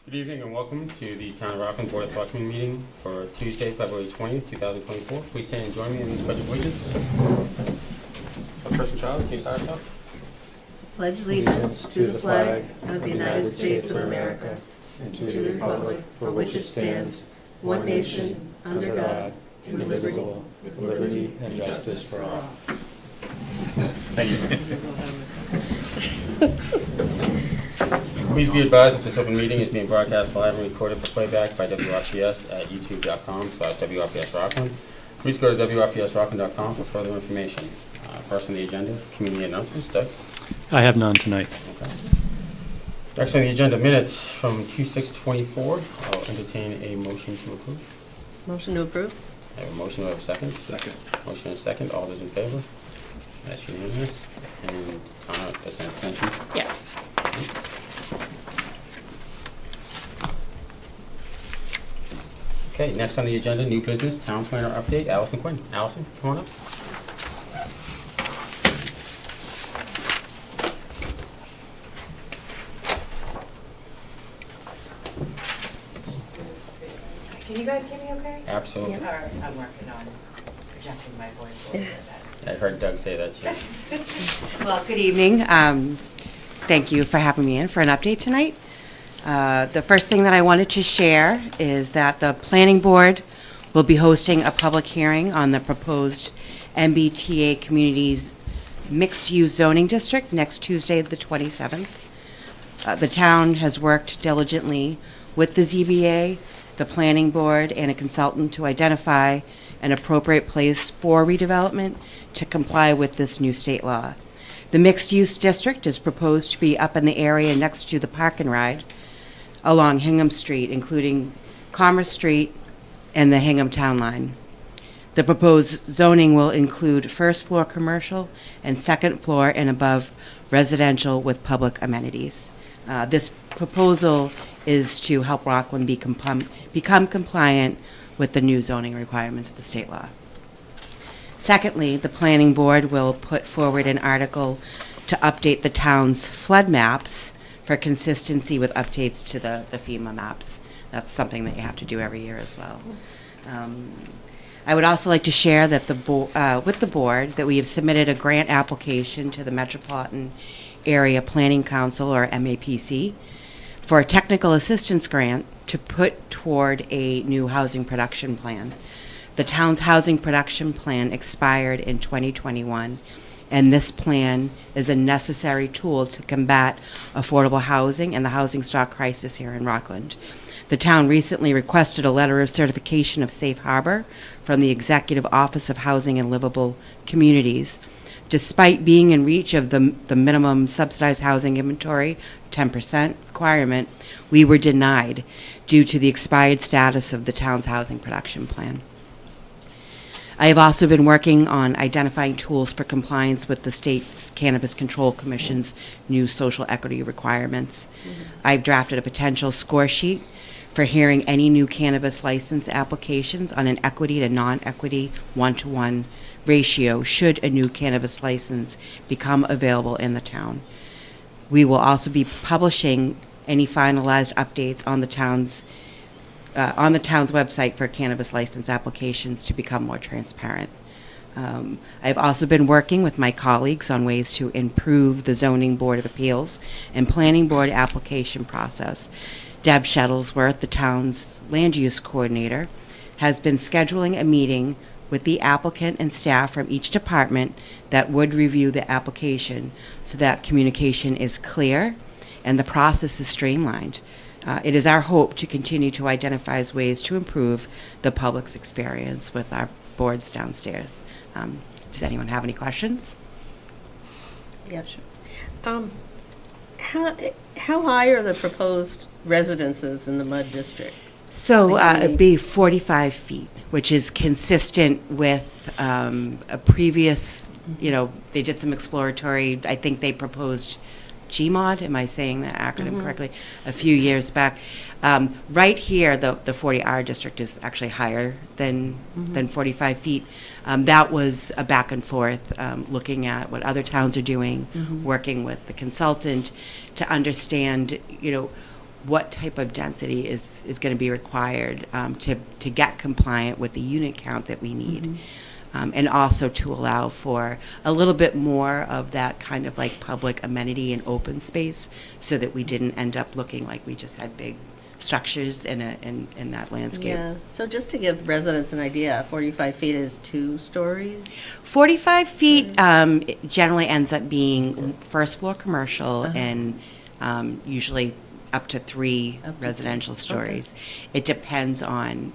Good evening and welcome to the Town of Rockland Board of Selectmen meeting for Tuesday, February 20th, 2024. Please stand and join me in these pledge of allegiance. So, Person Charles, can you start us off? Pledge allegiance to the flag of the United States of America and to the republic for which it stands, one nation, under God, indivisible, with liberty and justice for all. Thank you. Please be advised that this open meeting is being broadcast live and recorded for playback by WRPS at youtube.com/WRPSRockland. Please go to WRPSRockland.com for further information. First on the agenda, community announcements. Doug? I have none tonight. Okay. Next on the agenda, minutes from 2/6/24. I'll entertain a motion to approve. Motion to approve? I have a motion. Do I have a second? Second. Motion and a second. All those in favor? That's unanimous. And that's an abstention. Yes. Okay, next on the agenda, new business, town planner update. Allison Quinn. Allison, come on up. Can you guys hear me okay? Absolutely. All right, I'm working on projecting my voice a little bit better. I heard Doug say that too. Well, good evening. Thank you for having me in for an update tonight. The first thing that I wanted to share is that the planning board will be hosting a public hearing on the proposed MBTA Communities mixed-use zoning district next Tuesday, the 27th. The town has worked diligently with the ZBA, the planning board, and a consultant to identify an appropriate place for redevelopment to comply with this new state law. The mixed-use district is proposed to be up in the area next to the Park and Ride along Hingham Street, including Commerce Street and the Hingham Town Line. The proposed zoning will include first-floor commercial and second-floor and above residential with public amenities. This proposal is to help Rockland become compliant with the new zoning requirements of the state law. Secondly, the planning board will put forward an article to update the town's flood maps for consistency with updates to the FEMA maps. That's something that you have to do every year as well. I would also like to share that with the board that we have submitted a grant application to the Metropolitan Area Planning Council, or MAPC, for a technical assistance grant to put toward a new housing production plan. The town's housing production plan expired in 2021, and this plan is a necessary tool to combat affordable housing and the housing stock crisis here in Rockland. The town recently requested a letter of certification of safe harbor from the Executive Office of Housing and Livable Communities. Despite being in reach of the minimum subsidized housing inventory, 10% requirement, we were denied due to the expired status of the town's housing production plan. I have also been working on identifying tools for compliance with the state's Cannabis Control Commission's new social equity requirements. I've drafted a potential score sheet for hearing any new cannabis license applications on an equity to non-equity 1-to-1 ratio should a new cannabis license become available in the town. We will also be publishing any finalized updates on the town's website for cannabis license applications to become more transparent. I've also been working with my colleagues on ways to improve the Zoning Board of Appeals and Planning Board application process. Deb Shuttlesworth, the town's land use coordinator, has been scheduling a meeting with the applicant and staff from each department that would review the application so that communication is clear and the process is streamlined. It is our hope to continue to identify ways to improve the public's experience with our boards downstairs. Does anyone have any questions? Yeah, sure. How high are the proposed residences in the MUD district? So it'd be 45 feet, which is consistent with a previous, they did some exploratory, I think they proposed GMOD, am I saying that acronym correctly, a few years back. Right here, the 40R district is actually higher than 45 feet. That was a back and forth, looking at what other towns are doing, working with the consultant to understand, what type of density is going to be required to get compliant with the unit count that we need. And also to allow for a little bit more of that kind of like public amenity and open space, so that we didn't end up looking like we just had big structures in that landscape. Yeah, so just to give residents an idea, 45 feet is 2 stories? 45 feet it generally ends up being first floor commercial and usually up to 3 residential stories. It depends on,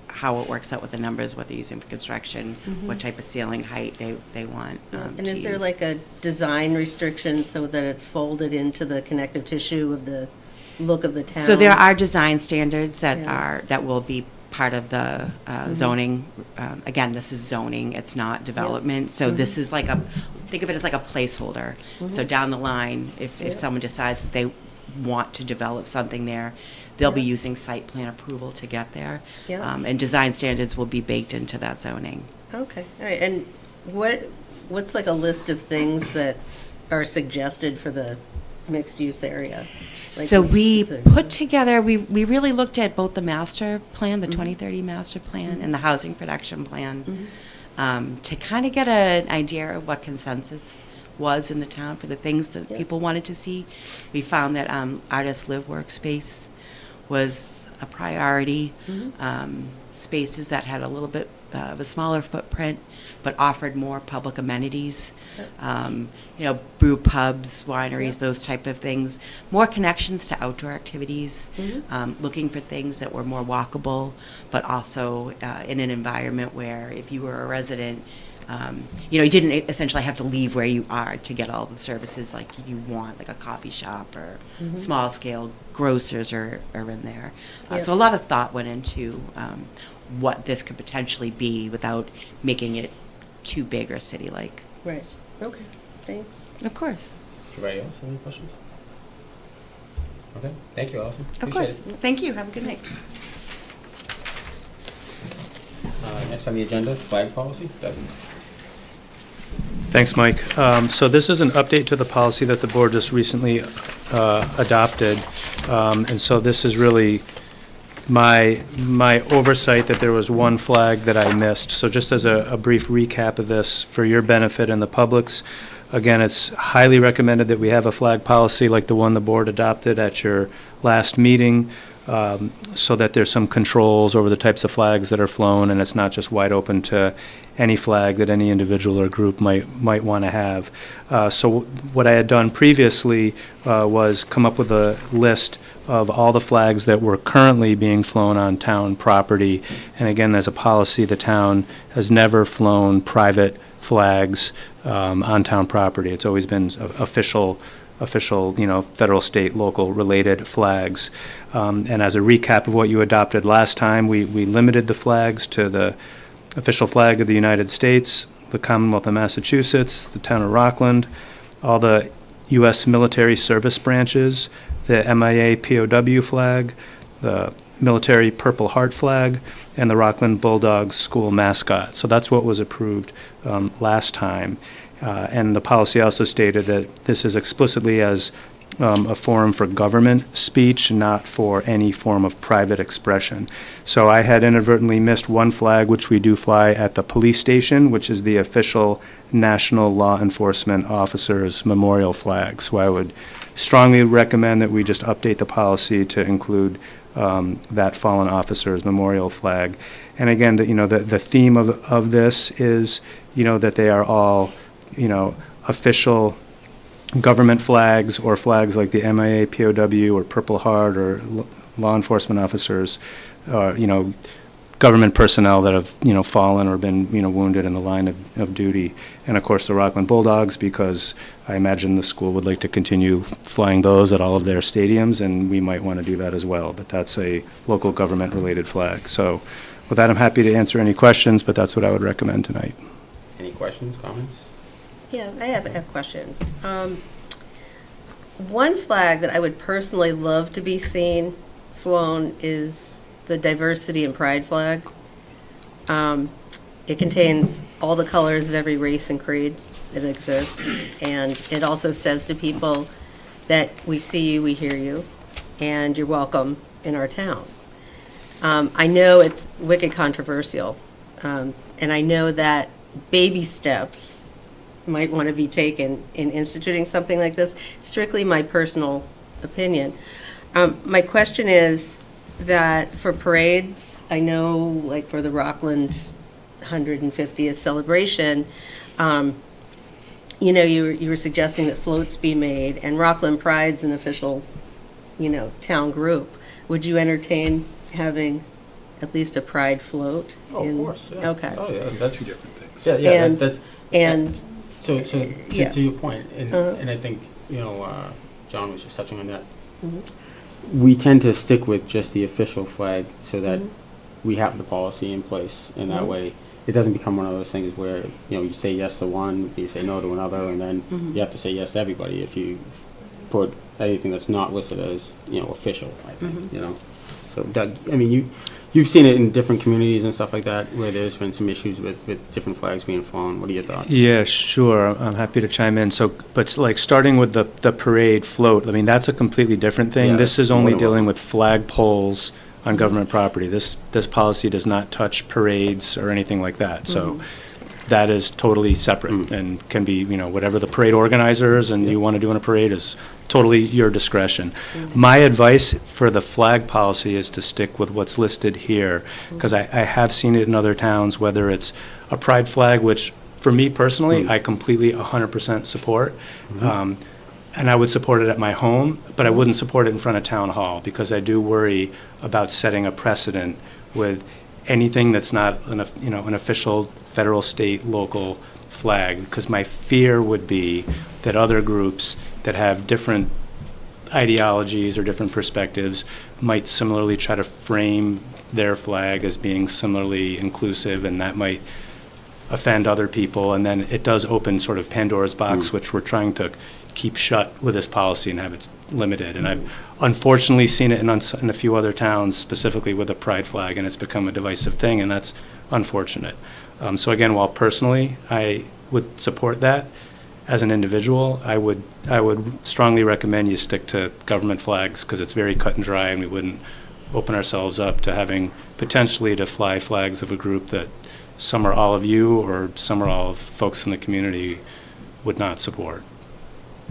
how it works out with the numbers, what they're using for construction, what type of ceiling height they want. And is there like a design restriction so that it's folded into the connective tissue of the look of the town? So there are design standards that Yeah. that will be part of the zoning. Again, this is zoning, it's not development. So this is like think of it as like a placeholder. So down the line, if someone decides that they want to develop something there, they'll be using site plan approval to get there. Yeah. And design standards will be baked into that zoning. Okay, all right, and what's like a list of things that are suggested for the mixed-use area? Like, So we so- put together, we really looked at both the master plan, the 2030 master plan, and the housing production plan, to kind of get an idea of what consensus was in the town for the things that people wanted to see. We found that artist live workspace was a priority. Spaces that had a little bit of a smaller footprint, but offered more public amenities. Brew pubs, wineries, those type of things. More connections to outdoor activities. Looking for things that were more walkable, but also in an environment where if you were a resident, you didn't essentially have to leave where you are to get all the services like you want, like a coffee shop or small scale grocers are in there. So a lot of thought went into what this could potentially be without making it too big or city-like. Right, okay, thanks. Of course. Anybody else have any questions? Okay, thank you, Allison. Of Appreciate course. it. Thank you. Have a good night. Next on the agenda, flag policy. Devin. Thanks, Mike. So this is an update to the policy that the board just recently adopted. And so this is really my oversight that there was one flag that I missed. So just as a brief recap of this for your benefit and the public's, again, it's highly recommended that we have a flag policy like the one the board adopted at your last meeting, so that there's some controls over the types of flags that are flown, and it's not just wide open to any flag that any individual or group might want to have. So what I had done previously was come up with a list of all the flags that were currently being flown on town property. And again, as a policy, the town has never flown private flags on town property. It's always been official, federal, state, local related flags. And as a recap of what you adopted last time, we limited the flags to the official flag of the United States, the Commonwealth of Massachusetts, the town of Rockland, all the U.S. military service branches, the MIA POW flag, the military Purple Heart flag, and the Rockland Bulldogs school mascot. So that's what was approved last time. And the policy also stated that this is explicitly as a forum for government speech, not for any form of private expression. So I had inadvertently missed one flag, which we do fly at the police station, which is the official National Law Enforcement Officers Memorial flag. So I would strongly recommend that we just update the policy to include that fallen officer's memorial flag. And again, the theme of this is, that they are all, official government flags or flags like the MIA POW or Purple Heart or law enforcement officers, government personnel that have, fallen or been, wounded in the line of duty. And of course the Rockland Bulldogs, because I imagine the school would like to continue flying those at all of their stadiums, and we might want to do that as well. But that's a local government related flag. So with that, I'm happy to answer any questions, but that's what I would recommend tonight. Any questions, comments? Yeah, I have a question. One flag that I would personally love to be seen flown is the diversity and pride flag. It contains all the colors of every race and creed that exists, and it also says to people that we see you, we hear you, and you're welcome in our town. I know it's wicked controversial, and I know that baby steps might want to be taken in instituting something like this. Strictly my personal opinion. My question is that for parades, I know like for the Rockland 150th celebration, you know, you were suggesting that floats be made, and Rockland Pride's an official, you know, town group. Would you entertain having at least a pride float? Oh, of course, yeah. Okay. Oh, yeah, that's Two different things. Yeah, yeah, And- that's, And, so yeah. to your point, and Uh-huh. and I think, you know, John was just touching on that. Mhm. We tend to stick with just the official flag so that Mhm. we have the policy in place, and that Mhm. way it doesn't become one of those things where, you know, you say yes to one, you say no to another, and then Mhm. you have to say yes to everybody if you put anything that's not listed as, you know, official, I think, Mhm. you know. So Doug, I mean, you've seen it in different communities and stuff like that, where there's been some issues with different flags being flown. What are your thoughts? Yeah, sure. I'm happy to chime in. So, but like starting with the parade float, I mean, that's a completely different thing. Yeah, This that's is only more than dealing welcome. with flag poles on government property. This policy does not touch parades or anything like that. So that is totally separate Mm. and can be, you know, whatever the parade organizers and you want to do in a parade is totally your discretion. My advice for the flag policy is to stick with what's listed here, because I have seen it in other towns, whether it's a pride flag, which for me personally, I completely 100% support. And I would support it at my home, but I wouldn't support it in front of town hall, because I do worry about setting a precedent with anything that's not an official federal, state, local flag, because my fear would be that other groups that have different ideologies or different perspectives might similarly try to frame their flag as being similarly inclusive, and that might offend other people, and then it does open sort of Pandora's box, which we're trying to keep shut with this policy and have it limited. And I've unfortunately seen it in a few other towns, specifically with a pride flag, and it's become a divisive thing, and that's unfortunate. So again, while personally I would support that, as an individual, I would strongly recommend you stick to government flags, because it's very cut and dry, and we wouldn't open ourselves up to having potentially to fly flags of a group that some or all of you or some or all of folks in the community would not support.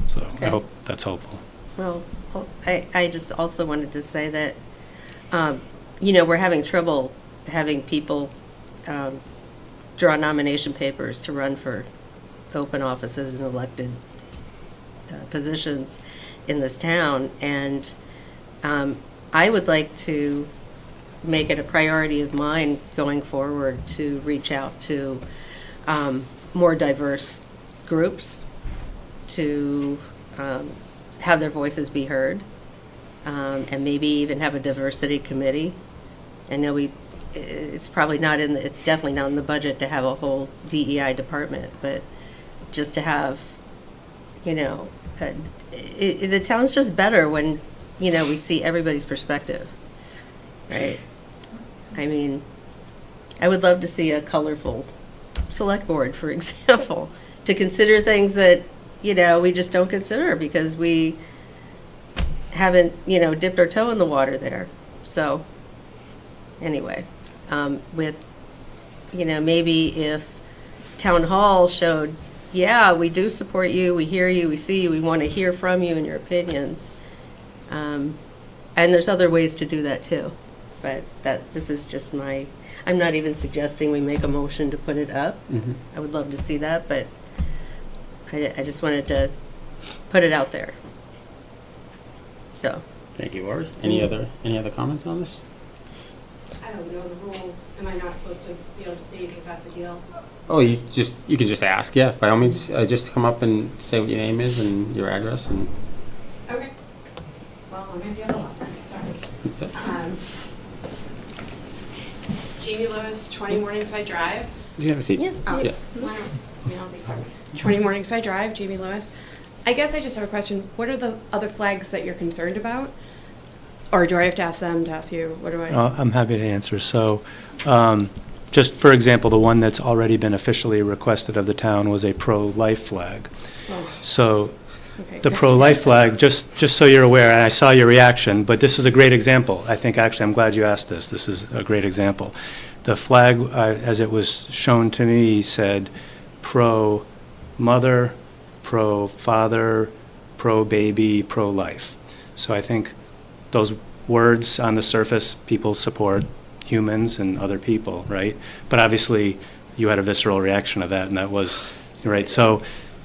So Okay. I hope that's helpful. well, I just also wanted to say that, you know, we're having trouble having people draw nomination papers to run for open offices and elected positions in this town. And I would like to make it a priority of mine going forward to reach out to more diverse groups, to have their voices be heard, and maybe even have a diversity committee. I know it's probably not it's definitely not in the budget to have a whole DEI department, but just to have, you know, the town's just better when, you know, we see everybody's perspective, right? I mean, I would love to see a colorful select board, for example, to consider things that, you know, we just don't consider because we haven't, you know, dipped our toe in the water there. So, anyway, with, you know, maybe if town hall showed, yeah, we do support you, we hear you, we see you, we want to hear from you and your opinions. And there's other ways to do that too. But this is just I'm not even suggesting we make a motion to put it up. Mhm. I would love to see that, but I just wanted to put it out there. So, Thank you, Lori. Any other comments on this? I don't know the rules. Am I not supposed to be able to speak? Is that the deal? Oh, you can just ask, yeah, by all means, just come up and say what your name is and your address, and Okay. Well, I'm gonna be on the lot then, sorry. Jamie Lewis, 20 Morningside Drive. you have a seat. Yes. Oh, Yeah. why don't- I'll be quick. 20 Morningside Drive, Jamie Lewis. I guess I just have a question. What are the other flags that you're concerned about? Or do I have to ask them to ask you? What do I? I'm happy to answer. So, just for example, the one that's already been officially requested of the town was a pro-life flag. Oh. So Okay. the pro-life flag, just so you're aware, and I saw your reaction, but this is a great example. I think, actually, I'm glad you asked this. This is a great example. The flag, as it was shown to me, said pro-mother, pro-father, pro-baby, pro-life. So I think those words on the surface, people support humans and other people, right? But obviously, you had a visceral reaction of that, and that was, right? So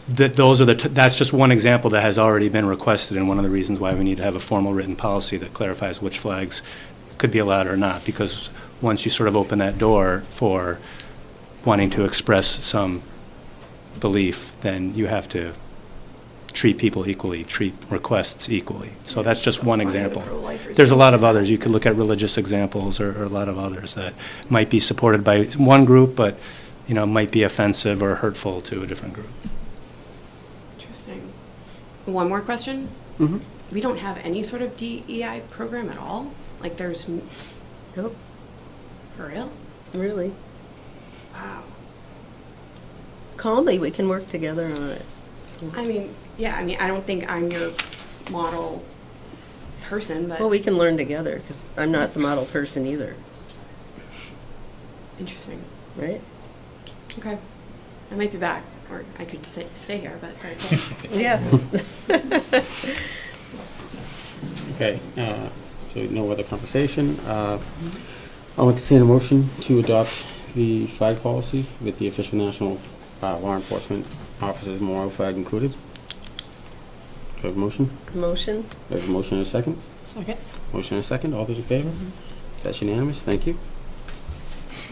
those are that's just one example that has already been requested, and one of the reasons why we need to have a formal written policy that clarifies which flags could be allowed or not, because once you sort of open that door for wanting to express some belief, then you have to treat people equally, treat requests equally. So that's just one example. There's a lot of others. You could look at religious examples or a lot of others that might be supported by one group, but might be offensive or hurtful to a different group. Interesting. One more question. Mm-hmm. We don't have any sort of DEI program at all? Like there's, Nope, for real? really. Wow. Call me, we can work together on it. I mean, I don't think I'm your model person, but Well, we can learn together, because I'm not the model person either, interesting. right? Okay. I might be back, or I could stay here, but okay. Yeah. Okay, so no other conversation. I'll entertain a motion to adopt the flag policy with the official national law enforcement officers' memorial flag included. Do I have a motion? Motion? Do I have a motion and a second? Second. Motion and a second. All those in favor? That's unanimous. Thank you.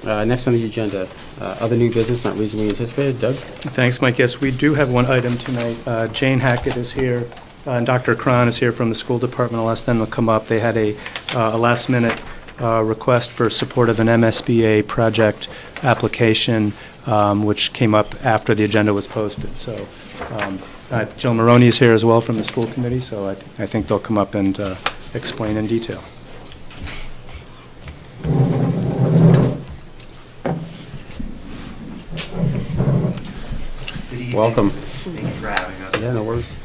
Next on the agenda, other new business not reasonably anticipated. Doug? Thanks, Mike. Yes, we do have one item tonight. Jane Hackett is here, and Dr. Cron is here from the school department. I'll ask them to come up. They had a last-minute request for support of an MSBA project application, which came up after the agenda was posted. So Jill Maroney is here as well from the school committee, so I think they'll come up and explain in detail. Good evening. Welcome. Thank you for having us. Yeah, no worries.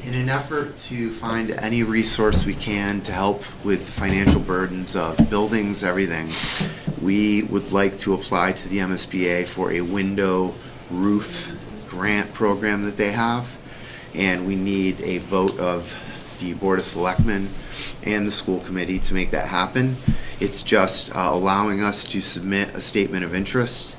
In an effort to find any resource we can to help with the financial burdens of buildings, everything, we would like to apply to the MSBA for a window roof grant program that they have. And we need a vote of the Board of Selectmen and the school committee to make that happen. It's just allowing us to submit a statement of interest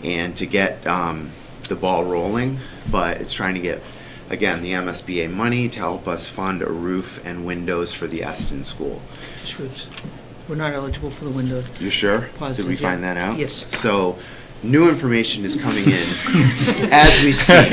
and to get the ball rolling, but it's trying to get, again, the MSBA money to help us fund a roof and windows for the Eston School. Roofs. We're not eligible for the window. You sure? Positive, Did we yeah. find that out? Yes. So, new information is coming in as we speak.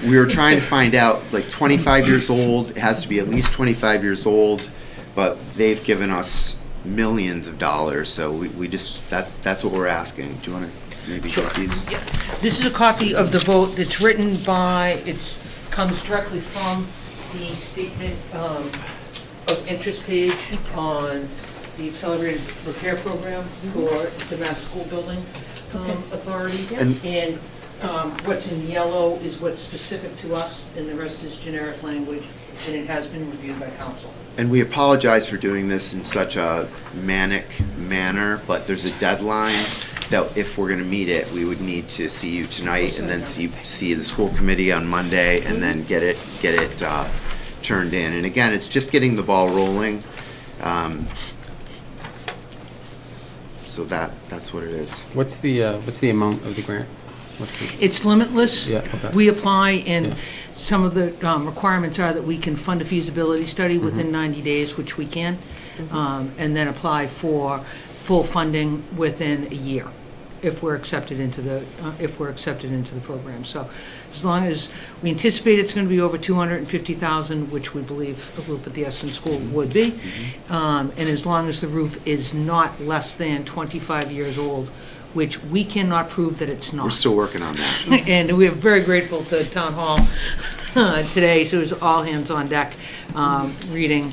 We were trying to find out, like 25 years old, it has to be at least 25 years old, but they've given us millions of dollars, so we just, that's what we're asking. Do you want to maybe Sure. get these? Yeah. This is a copy of the vote that's written by, comes directly from the statement of interest page on the accelerated repair program for the Mass School Building Authority. And- And what's in yellow is what's specific to us, and the rest is generic language, and it has been reviewed by council. And we apologize for doing this in such a manic manner, but there's a deadline that if we're gonna meet it, we would need to see you tonight and then see the school committee on Monday and then get it turned in. And again, it's just getting the ball rolling. So that's what it is. What's the amount of the grant? What's the? It's limitless. Yeah, okay. We apply, and Yeah. some of the requirements are that we can fund a feasibility study within 90 days, which we can, and then apply for full funding within a year if we're accepted into the program. So as long as we anticipate it's going to be over 250,000, which we believe a roof at the Eston School would be, and as long as the roof is not less than 25 years old, which we cannot prove that it's not. We're still working on that. And we are very grateful to Town Hall today, so it was all hands on deck, reading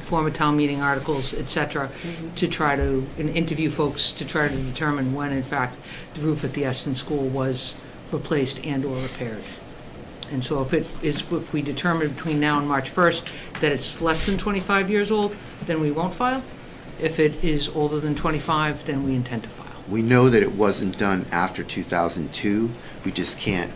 former town meeting articles, et cetera, to try to, and interview folks to try to determine when, in fact, the roof at the Eston School was replaced and/or repaired. And so if we determine between now and March 1st that it's less than 25 years old, then we won't file. If it is older than 25, then we intend to file. We know that it wasn't done after 2002. We just can't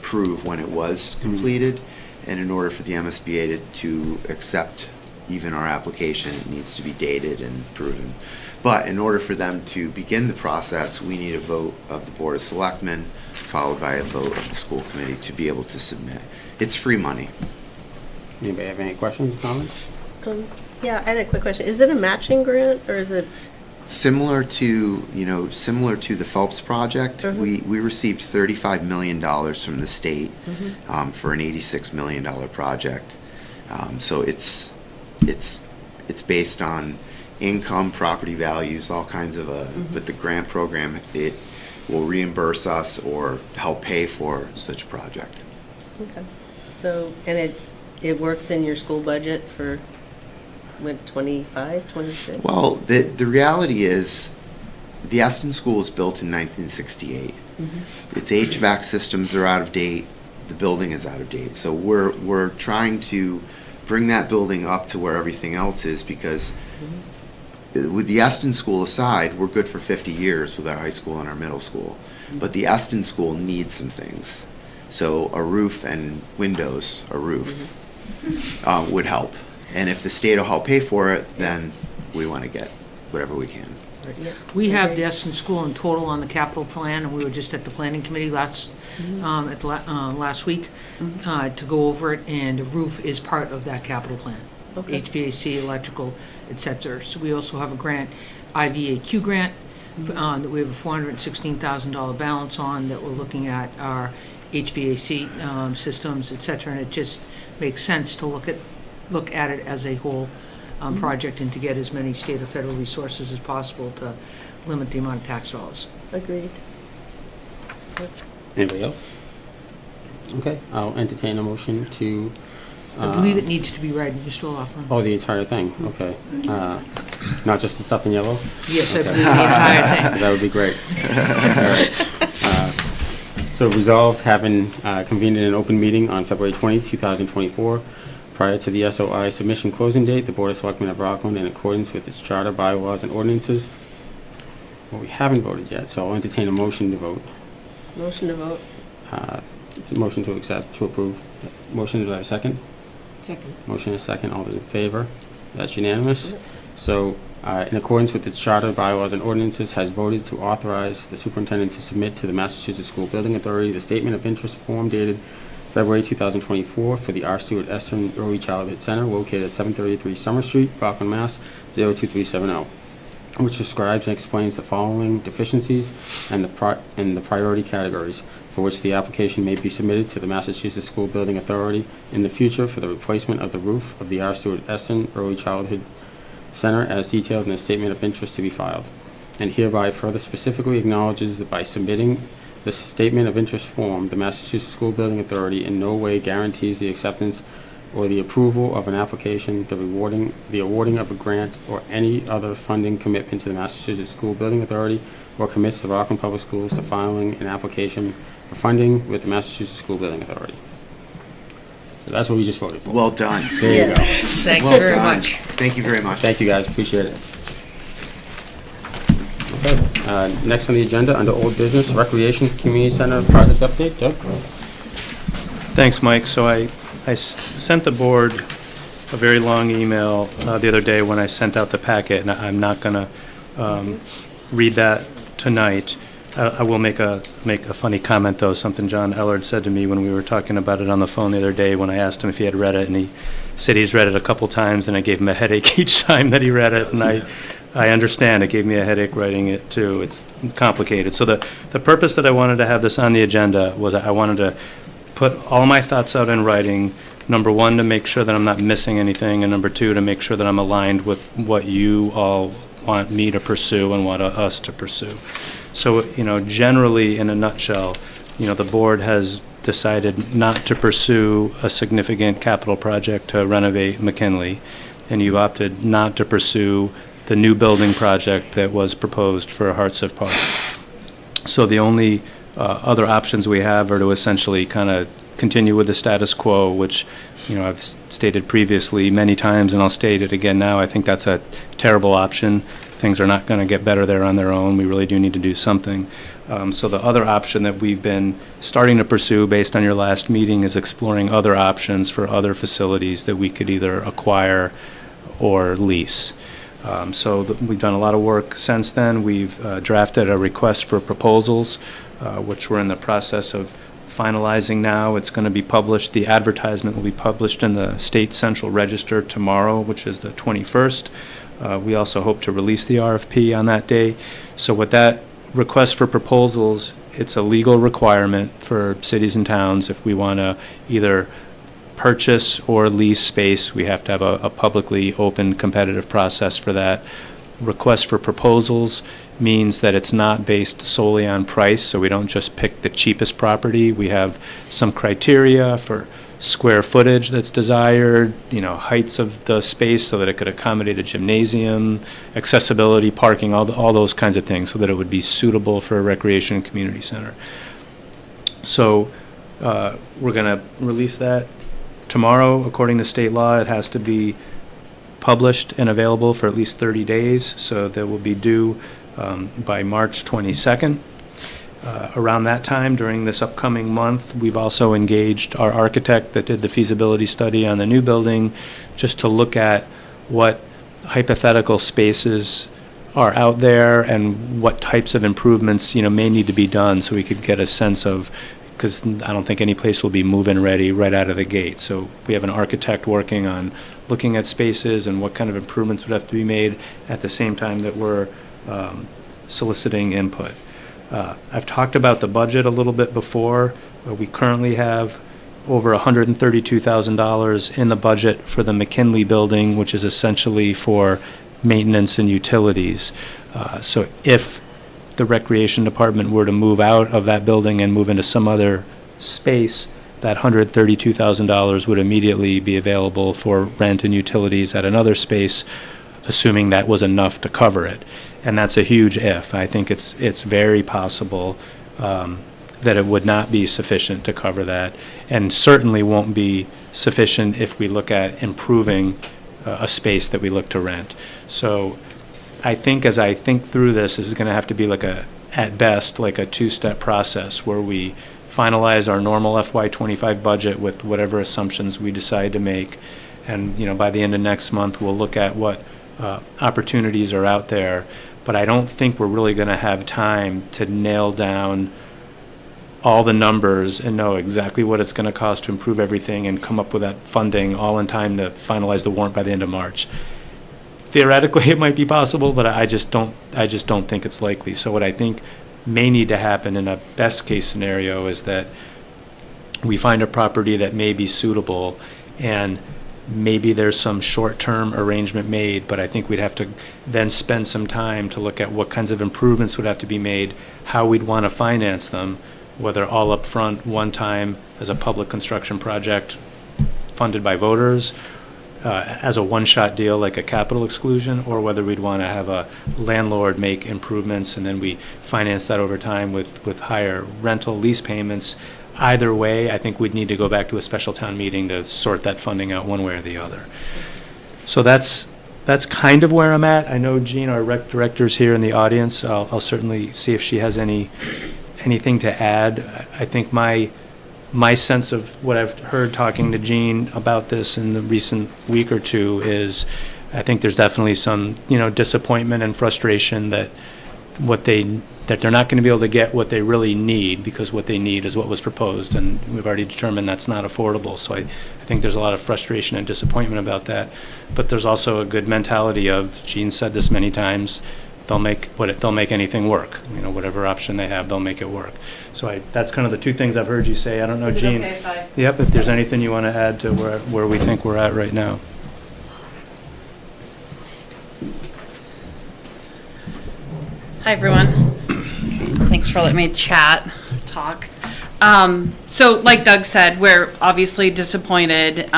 prove when it was completed. And in order for the MSBA to accept even our application, it needs to be dated and proven. But in order for them to begin the process, we need a vote of the Board of Selectmen, followed by a vote of the school committee to be able to submit. It's free money. Anybody have any questions, comments? Yeah, I had a quick question. Is it a matching grant or is it? Similar to the Phelps project, we received $35 million from the state for an $86 million project. So it's based on income, property values, all kinds of but the grant program, it will reimburse us or help pay for such a project. Okay. So, and it works in your school budget for, what, 25, 26? Well, the reality is, the Eston School was built in 1968. Its HVAC systems are out of date. The building is out of date. So we're trying to bring that building up to where everything else is, because with the Eston School aside, we're good for 50 years with our high school and our middle school. But the Eston School needs some things. So a roof and windows, a roof, would help. And if the state will help pay for it, then we want to get whatever we can. We have the Eston School in total on the capital plan, and we were just at the planning committee last week to go over it, and the roof is part of that capital plan. Okay. HVAC, electrical, et cetera. So we also have a grant, IVAQ grant, that we have a $416,000 balance on, that we're looking at our HVAC systems, et cetera, and it just makes sense to look at it as a whole project, and to get as many state or federal resources as possible to limit the amount of tax dollars. Agreed. Anybody else? Okay, I'll entertain a motion to... I believe it needs to be read, Mr. O'Loughlin. Oh, the entire thing, okay. Not just the stuff in yellow? Yes, I Okay. believe the entire thing. That would be great. All right. So resolved, having convened in an open meeting on February 20, 2024, prior to the SOI submission closing date, the Board of Selectmen of Rockland, in accordance with its charter, bylaws, and ordinances. Well, we haven't voted yet, so I'll entertain a motion to vote. Motion to vote. It's a motion to accept, to approve. Motion, do I have a second? Second. Motion is second. All those in favor? That's unanimous. So, in accordance with its charter, bylaws, and ordinances, has voted to authorize the superintendent to submit to the Massachusetts School Building Authority the statement of interest form dated February 2024 for the R. Stewart Eston Early Childhood Center located at 733 Summer Street, Rockland, Mass. 02370, which describes and explains the following deficiencies and the priority categories for which the application may be submitted to the Massachusetts School Building Authority in the future for the replacement of the roof of the R. Stewart Eston Early Childhood Center as detailed in the statement of interest to be filed, and hereby further specifically acknowledges that by submitting the statement of interest form, the Massachusetts School Building Authority in no way guarantees the acceptance or the approval of an application, the awarding of a grant, or any other funding commitment to the Massachusetts School Building Authority, or commits the Rockland Public Schools to filing an application for funding with the Massachusetts School Building Authority. So that's what we just voted for. Well done. There you go. Thank you Well very done. much. Thank you very much. Thank you, guys. Appreciate it. Okay, next on the agenda, under old business, Recreation Community Center project update. Doug? Thanks, Mike. So I sent the board a very long email the other day when I sent out the packet, and I'm not going to read that tonight. I will make a funny comment, though, something John Ellard said to me when we were talking about it on the phone the other day when I asked him if he had read it, and he said he's read it a couple times, and I gave him a headache each time that he read it, and I understand. It gave me a headache writing it, too. It's complicated. So the purpose that I wanted to have this on the agenda was I wanted to put all my thoughts out in writing, number one, to make sure that I'm not missing anything, and number two, to make sure that I'm aligned with what you all want me to pursue and want us to pursue. So, generally, in a nutshell, the board has decided not to pursue a significant capital project to renovate McKinley, and you opted not to pursue the new building project that was proposed for Hartsuff Park. So the only other options we have are to essentially kind of continue with the status quo, which, I've stated previously many times, and I'll state it again now. I think that's a terrible option. Things are not going to get better there on their own. We really do need to do something. So the other option that we've been starting to pursue based on your last meeting is exploring other options for other facilities that we could either acquire or lease. We've done a lot of work since then. We've drafted a request for proposals, which we're in the process of finalizing now. It's going to be published. The advertisement will be published in the State Central Register tomorrow, which is the 21st. We also hope to release the RFP on that day. So with that request for proposals, it's a legal requirement for cities and towns. If we want to either purchase or lease space, we have to have a publicly open competitive process for that. Request for proposals means that it's not based solely on price, so we don't just pick the cheapest property. We have some criteria for square footage that's desired, heights of the space so that it could accommodate a gymnasium, accessibility, parking, all those kinds of things, so that it would be suitable for a recreation and community center. So we're going to release that tomorrow. According to state law, it has to be published and available for at least 30 days, so that will be due by March 22nd. Around that time, during this upcoming month, we've also engaged our architect that did the feasibility study on the new building, just to look at what hypothetical spaces are out there and what types of improvements, may need to be done, so we could get a sense of, because I don't think any place will be move-in ready right out of the gate. So we have an architect working on looking at spaces and what kind of improvements would have to be made at the same time that we're soliciting input. I've talked about the budget a little bit before. We currently have over $132,000 in the budget for the McKinley building, which is essentially for maintenance and utilities. So if the recreation department were to move out of that building and move into some other space, that $132,000 would immediately be available for rent and utilities at another space, assuming that was enough to cover it. And that's a huge if. I think it's very possible that it would not be sufficient to cover that, and certainly won't be sufficient if we look at improving a space that we look to rent. So I think as I think through this is going to have to be at best, like a two-step process where we finalize our normal FY25 budget with whatever assumptions we decide to make. And, by the end of next month, we'll look at what opportunities are out there. But I don't think we're really going to have time to nail down all the numbers and know exactly what it's going to cost to improve everything and come up with that funding all in time to finalize the warrant by the end of March. Theoretically, it might be possible, but I just don't think it's likely. So what I think may need to happen in a best case scenario is that we find a property that may be suitable, and maybe there's some short-term arrangement made, but I think we'd have to then spend some time to look at what kinds of improvements would have to be made, how we'd want to finance them, whether all up front, one time, as a public construction project funded by voters, as a one-shot deal like a capital exclusion, or whether we'd want to have a landlord make improvements and then we finance that over time with higher rental lease payments. Either way, I think we'd need to go back to a special town meeting to sort that funding out one way or the other. So that's kind of where I'm at. I know Jean, our rec director's here in the audience. I'll certainly see if she has anything to add. I think my sense of what I've heard talking to Jean about this in the recent week or two is I think there's definitely some, disappointment and frustration that they're not going to be able to get what they really need, because what they need is what was proposed, and we've already determined that's not affordable. So I think there's a lot of frustration and disappointment about that. But there's also a good mentality of, Jean said this many times, they'll make anything work. Whatever option they have, they'll make it work. So that's kind of the two things I've heard you say. I don't know, Jean. Okay, bye. Yep, if there's anything you want to add to where we think we're at right now. Hi, everyone. Thanks for letting me talk. So like Doug said, we're obviously disappointed.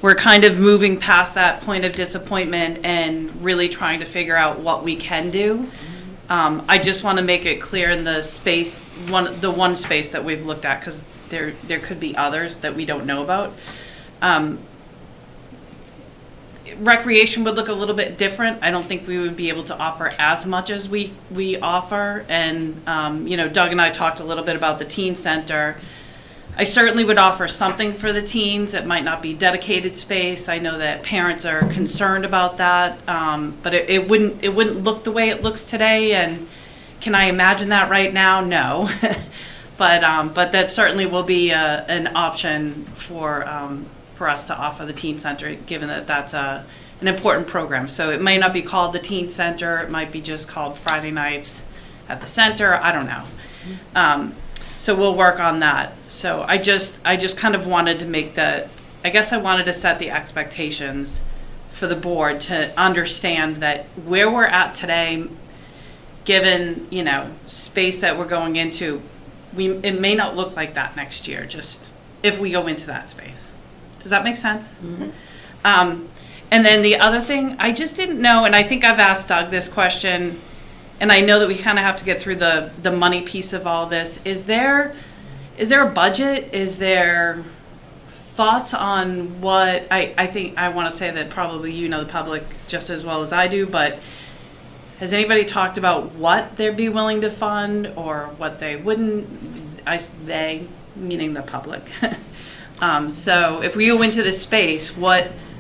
We're kind of moving past that point of disappointment and really trying to figure out what we can do. I just want to make it clear in the space, the one space that we've looked at, because there could be others that we don't know about. Recreation would look a little bit different. I don't think we would be able to offer as much as we offer. And, Doug and I talked a little bit about the teen center. I certainly would offer something for the teens. It might not be dedicated space. I know that parents are concerned about that, but it wouldn't look the way it looks today. And can I imagine that right now? No, but that certainly will be an option for us to offer the teen center, given that that's an important program. So it may not be called the teen center. It might be just called Friday nights at the center. I don't know. So we'll work on that. So I just kind of wanted to I wanted to set the expectations for the board to understand that where we're at today, given, space that we're going into, it may not look like that next year, just if we go into that space. Does that make sense? Mm-hmm. And then the other thing, I just didn't know, and I think I've asked Doug this question, and I know that we kind of have to get through the money piece of all this. Is there a budget? Is there thoughts on what, I think, I want to say that probably the public just as well as I do, but has anybody talked about what they'd be willing to fund or what they wouldn't? They, meaning the public. So if we go into this space,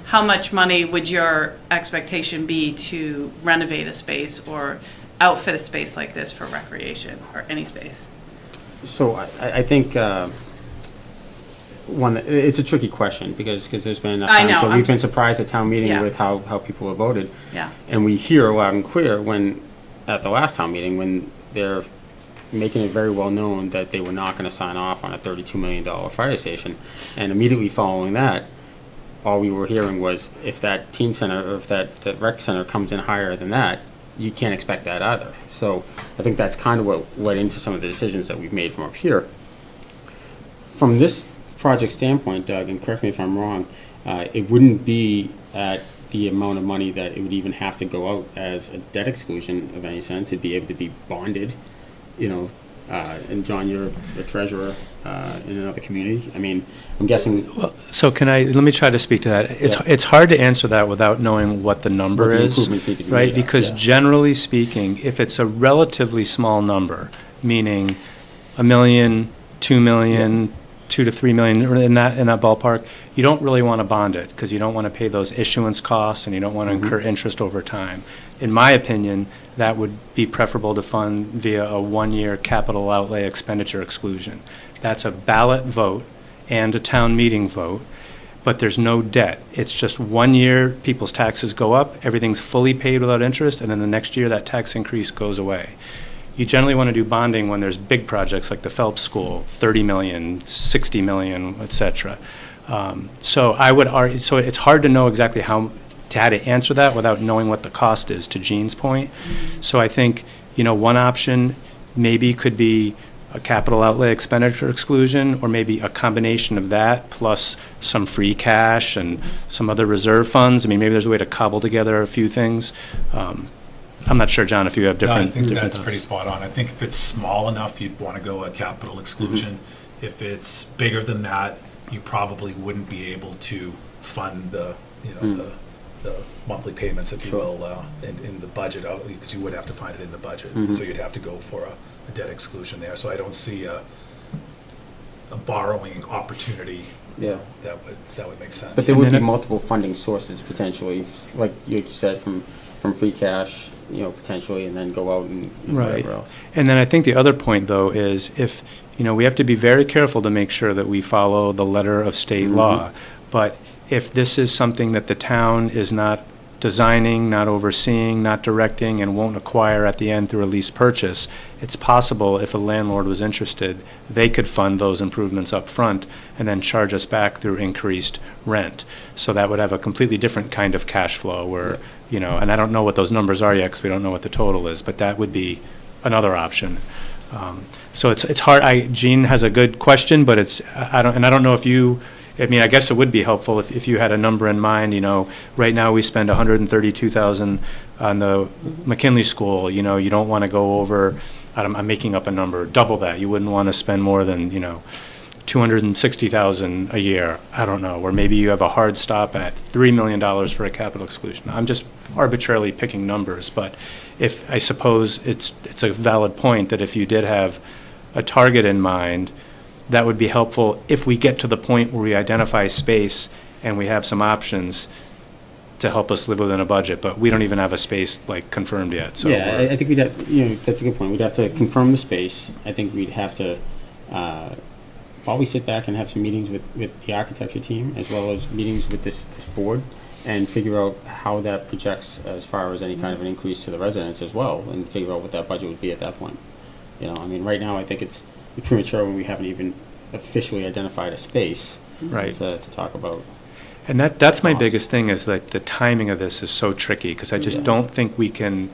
how much money would your expectation be to renovate a space or outfit a space like this for recreation or any space? So I think it's a tricky question because there's been enough time. So we've been surprised at town meeting with how people have voted. Yeah. And we hear loud and clear at the last town meeting when they're making it very well known that they were not going to sign off on a $32 million fire station. And immediately following that, all we were hearing was if that teen center or if that rec center comes in higher than that, you can't expect that either. So I think that's kind of what led into some of the decisions that we've made from up here. From this project standpoint, Doug, and correct me if I'm wrong, it wouldn't be at the amount of money that it would even have to go out as a debt exclusion of any sense. It'd be able to be bonded, and John, you're a treasurer in another community. I mean, I'm guessing. Well, so let me try to speak to that. It's hard to answer that without knowing what the number is, right? Because generally speaking, if it's a relatively small number, meaning $1 million, $2 million, $2 to $3 million in that ballpark, you don't really want to bond it because you don't want to pay those issuance costs and you don't want to incur interest over time. In my opinion, that would be preferable to fund via a one-year capital outlay expenditure exclusion. That's a ballot vote and a town meeting vote, but there's no debt. It's just 1 year, people's taxes go up, everything's fully paid without interest, and then the next year that tax increase goes away. You generally want to do bonding when there's big projects like the Phelps School, 30 million, 60 million, et cetera. So I would argue, so it's hard to know exactly how to answer that without knowing what the cost is, to Jean's point. Mm-hmm. So I think, one option maybe could be a capital outlay expenditure exclusion, or maybe a combination of that plus some free cash and some other reserve funds. I mean, maybe there's a way to cobble together a few things. I'm not sure, John, if you have different. I think that's pretty spot on. I think if it's small enough, you'd want to go a capital exclusion. Mm-hmm. If it's bigger than that, you probably wouldn't be able to fund the monthly payments, if you will, in the budget, because you would have to find it in the budget. Mm-hmm. So you'd have to go for a debt exclusion there. So I don't see a borrowing opportunity. Yeah, that would make sense. But there would be multiple funding sources potentially, like you said, from free cash, potentially, and then go out and whatever else. And then I think the other point, though, is if, we have to be very careful to make sure that we follow the letter of state law. But if this is something that the town is not designing, not overseeing, not directing, and won't acquire at the end through a lease purchase, it's possible if a landlord was interested, they could fund those improvements up front and then charge us back through increased rent. So that would have a completely different kind of cash flow where, and I don't know what those numbers are yet because we don't know what the total is, but that would be another option. So it's hard. Jean has a good question, but I don't know if you. I mean, I guess it would be helpful if you had a number in mind. Right now we spend $132,000 on the McKinley School. You don't want to go over. I'm making up a number. Double that. You wouldn't want to spend more than $260,000 a year, I don't know, or maybe you have a hard stop at $3 million for a capital exclusion. I'm just arbitrarily picking numbers, but if, I suppose it's a valid point that if you did have a target in mind, that would be helpful if we get to the point where we identify space and we have some options to help us live within a budget, but we don't even have a space like confirmed yet, so. Yeah, I think we'd have, that's a good point. We'd have to confirm the space. I think we'd have to probably sit back and have some meetings with the architecture team, as well as meetings with this board, and figure out how that projects as far as any kind of an increase to the residents as well, and figure out what that budget would be at that point. I mean, right now, I think it's premature when we haven't even officially identified a space Right. to talk about. And that's my cost. biggest thing, is that the timing of this is so tricky, because I just Yeah. don't think we can,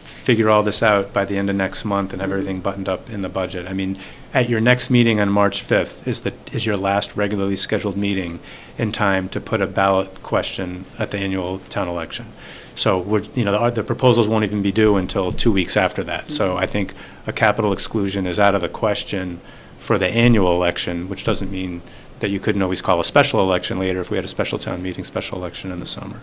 figure all this out by the end of next month and have everything buttoned up in the budget. I mean, at your next meeting on March 5th is your last regularly scheduled meeting in time to put a ballot question at the annual town election. So the proposals won't even be due until 2 weeks after that. So I think a capital exclusion is out of the question for the annual election, which doesn't mean that you couldn't always call a special election later if we had a special town meeting, special election in the summer.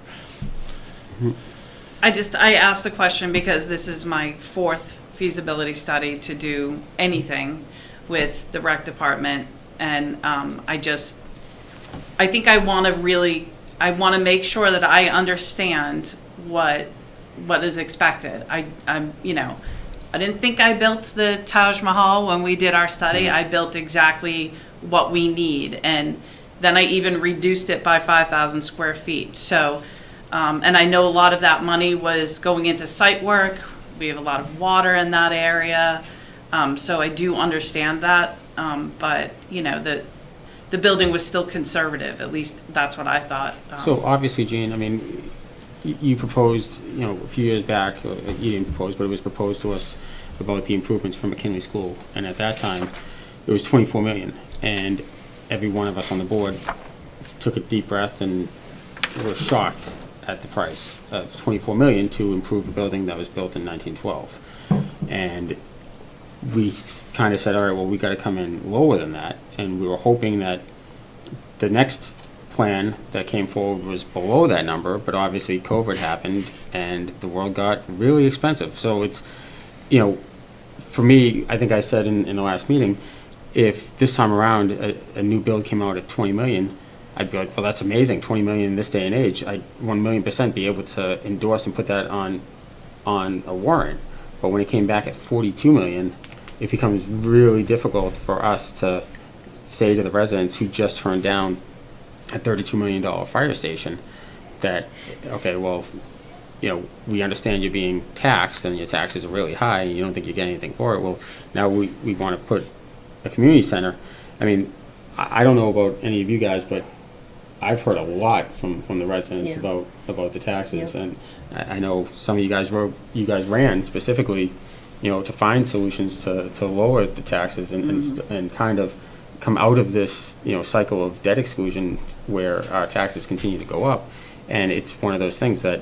I asked the question because this is my 4th feasibility study to do anything with the rec department, and I think I want to make sure that I understand what is expected. I didn't think I built the Taj Mahal when we did our study. I built exactly what we need, and then I even reduced it by 5,000 square feet. So, and I know a lot of that money was going into site work. We have a lot of water in that area, so I do understand that. But the building was still conservative. At least that's what I thought. So obviously, Gene, I mean, you proposed, a few years back, you didn't propose, but it was proposed to us about the improvements from McKinley School. And at that time, it was $24 million. And every one of us on the board took a deep breath and were shocked at the price of $24 million to improve a building that was built in 1912. And we kind of said, all right, well, we got to come in lower than that. And we were hoping that the next plan that came forward was below that number, but obviously COVID happened and the world got really expensive. So it's, for me, I think I said in the last meeting, if this time around a new build came out at 20 million, I'd be like, well, that's amazing, 20 million in this day and age. I'd 1,000,000% be able to endorse and put that on a warrant. But when it came back at 42 million, it becomes really difficult for us to say to the residents who just turned down a $32 million fire station that, okay, well, we understand you're being taxed and your taxes are really high and you don't think you get anything for it. Well, now we want to put a community center. I mean, I don't know about any of you guys, but I've heard a lot from the residents about the taxes. Yeah. And I know some of you guys ran specifically, to find solutions to lower the taxes and kind of come out of this, cycle of debt exclusion where our taxes continue to go up. And it's one of those things that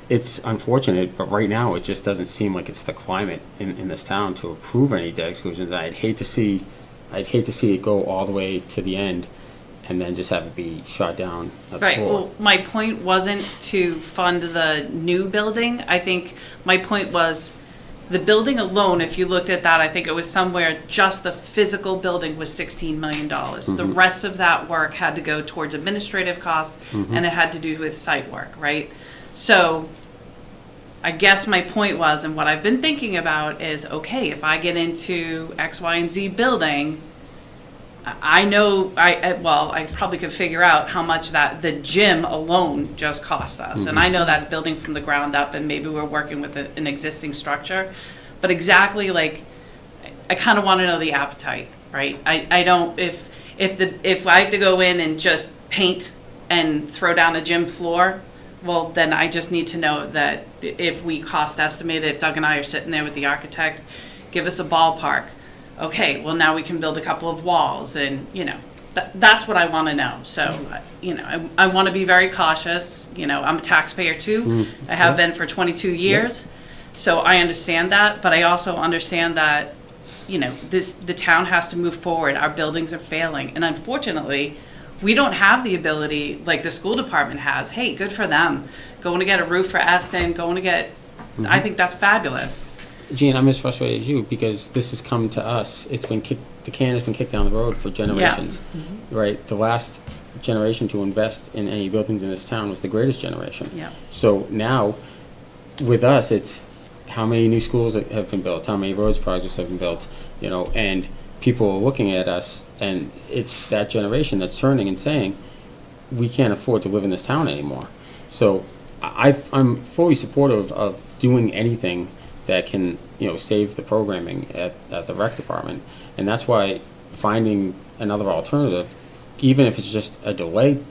it's unfortunate, but right now it just doesn't seem like it's the climate in this town to approve any debt exclusions. I'd hate to see it go all the way to the end and then just have it be shot down at the Right. floor. Well, my point wasn't to fund the new building. I think my point was the building alone, if you looked at that, I think it was somewhere, just the physical building was $16 million. The rest of that work had to go towards administrative costs, and it had to do with site work, right? So I guess my point was, and what I've been thinking about is, okay, if I get into X, Y, and Z building, I know, I probably could figure out how much the gym alone just cost us. And I know that's building from the ground up, and maybe we're working with an existing structure. But exactly, I kind of want to know the appetite, right? I don't, if I have to go in and just paint and throw down a gym floor, well, then I just need to know that if we cost estimate it, if Doug and I are sitting there with the architect, give us a ballpark. Okay, well, now we can build a couple of walls, and, that's what I want to know. So, I want to be very cautious. I'm a taxpayer too. I have been for 22 years. So I understand that, but I also understand that the town has to move forward. Our buildings are failing. And unfortunately, we don't have the ability like the school department has. Hey, good for them. Going to get a roof for Aston, I think that's fabulous. Gene, I'm as frustrated as you because this has come to us. The can has been kicked down the road for generations, right? The last generation to invest in any buildings in this town was the greatest generation. Yeah. So now, with us, it's how many new schools have been built, how many roads projects have been built, and people are looking at us, and it's that generation that's turning and saying, we can't afford to live in this town anymore. So I'm fully supportive of doing anything that can, save the programming at the rec department. And that's why finding another alternative, even if it's just a delay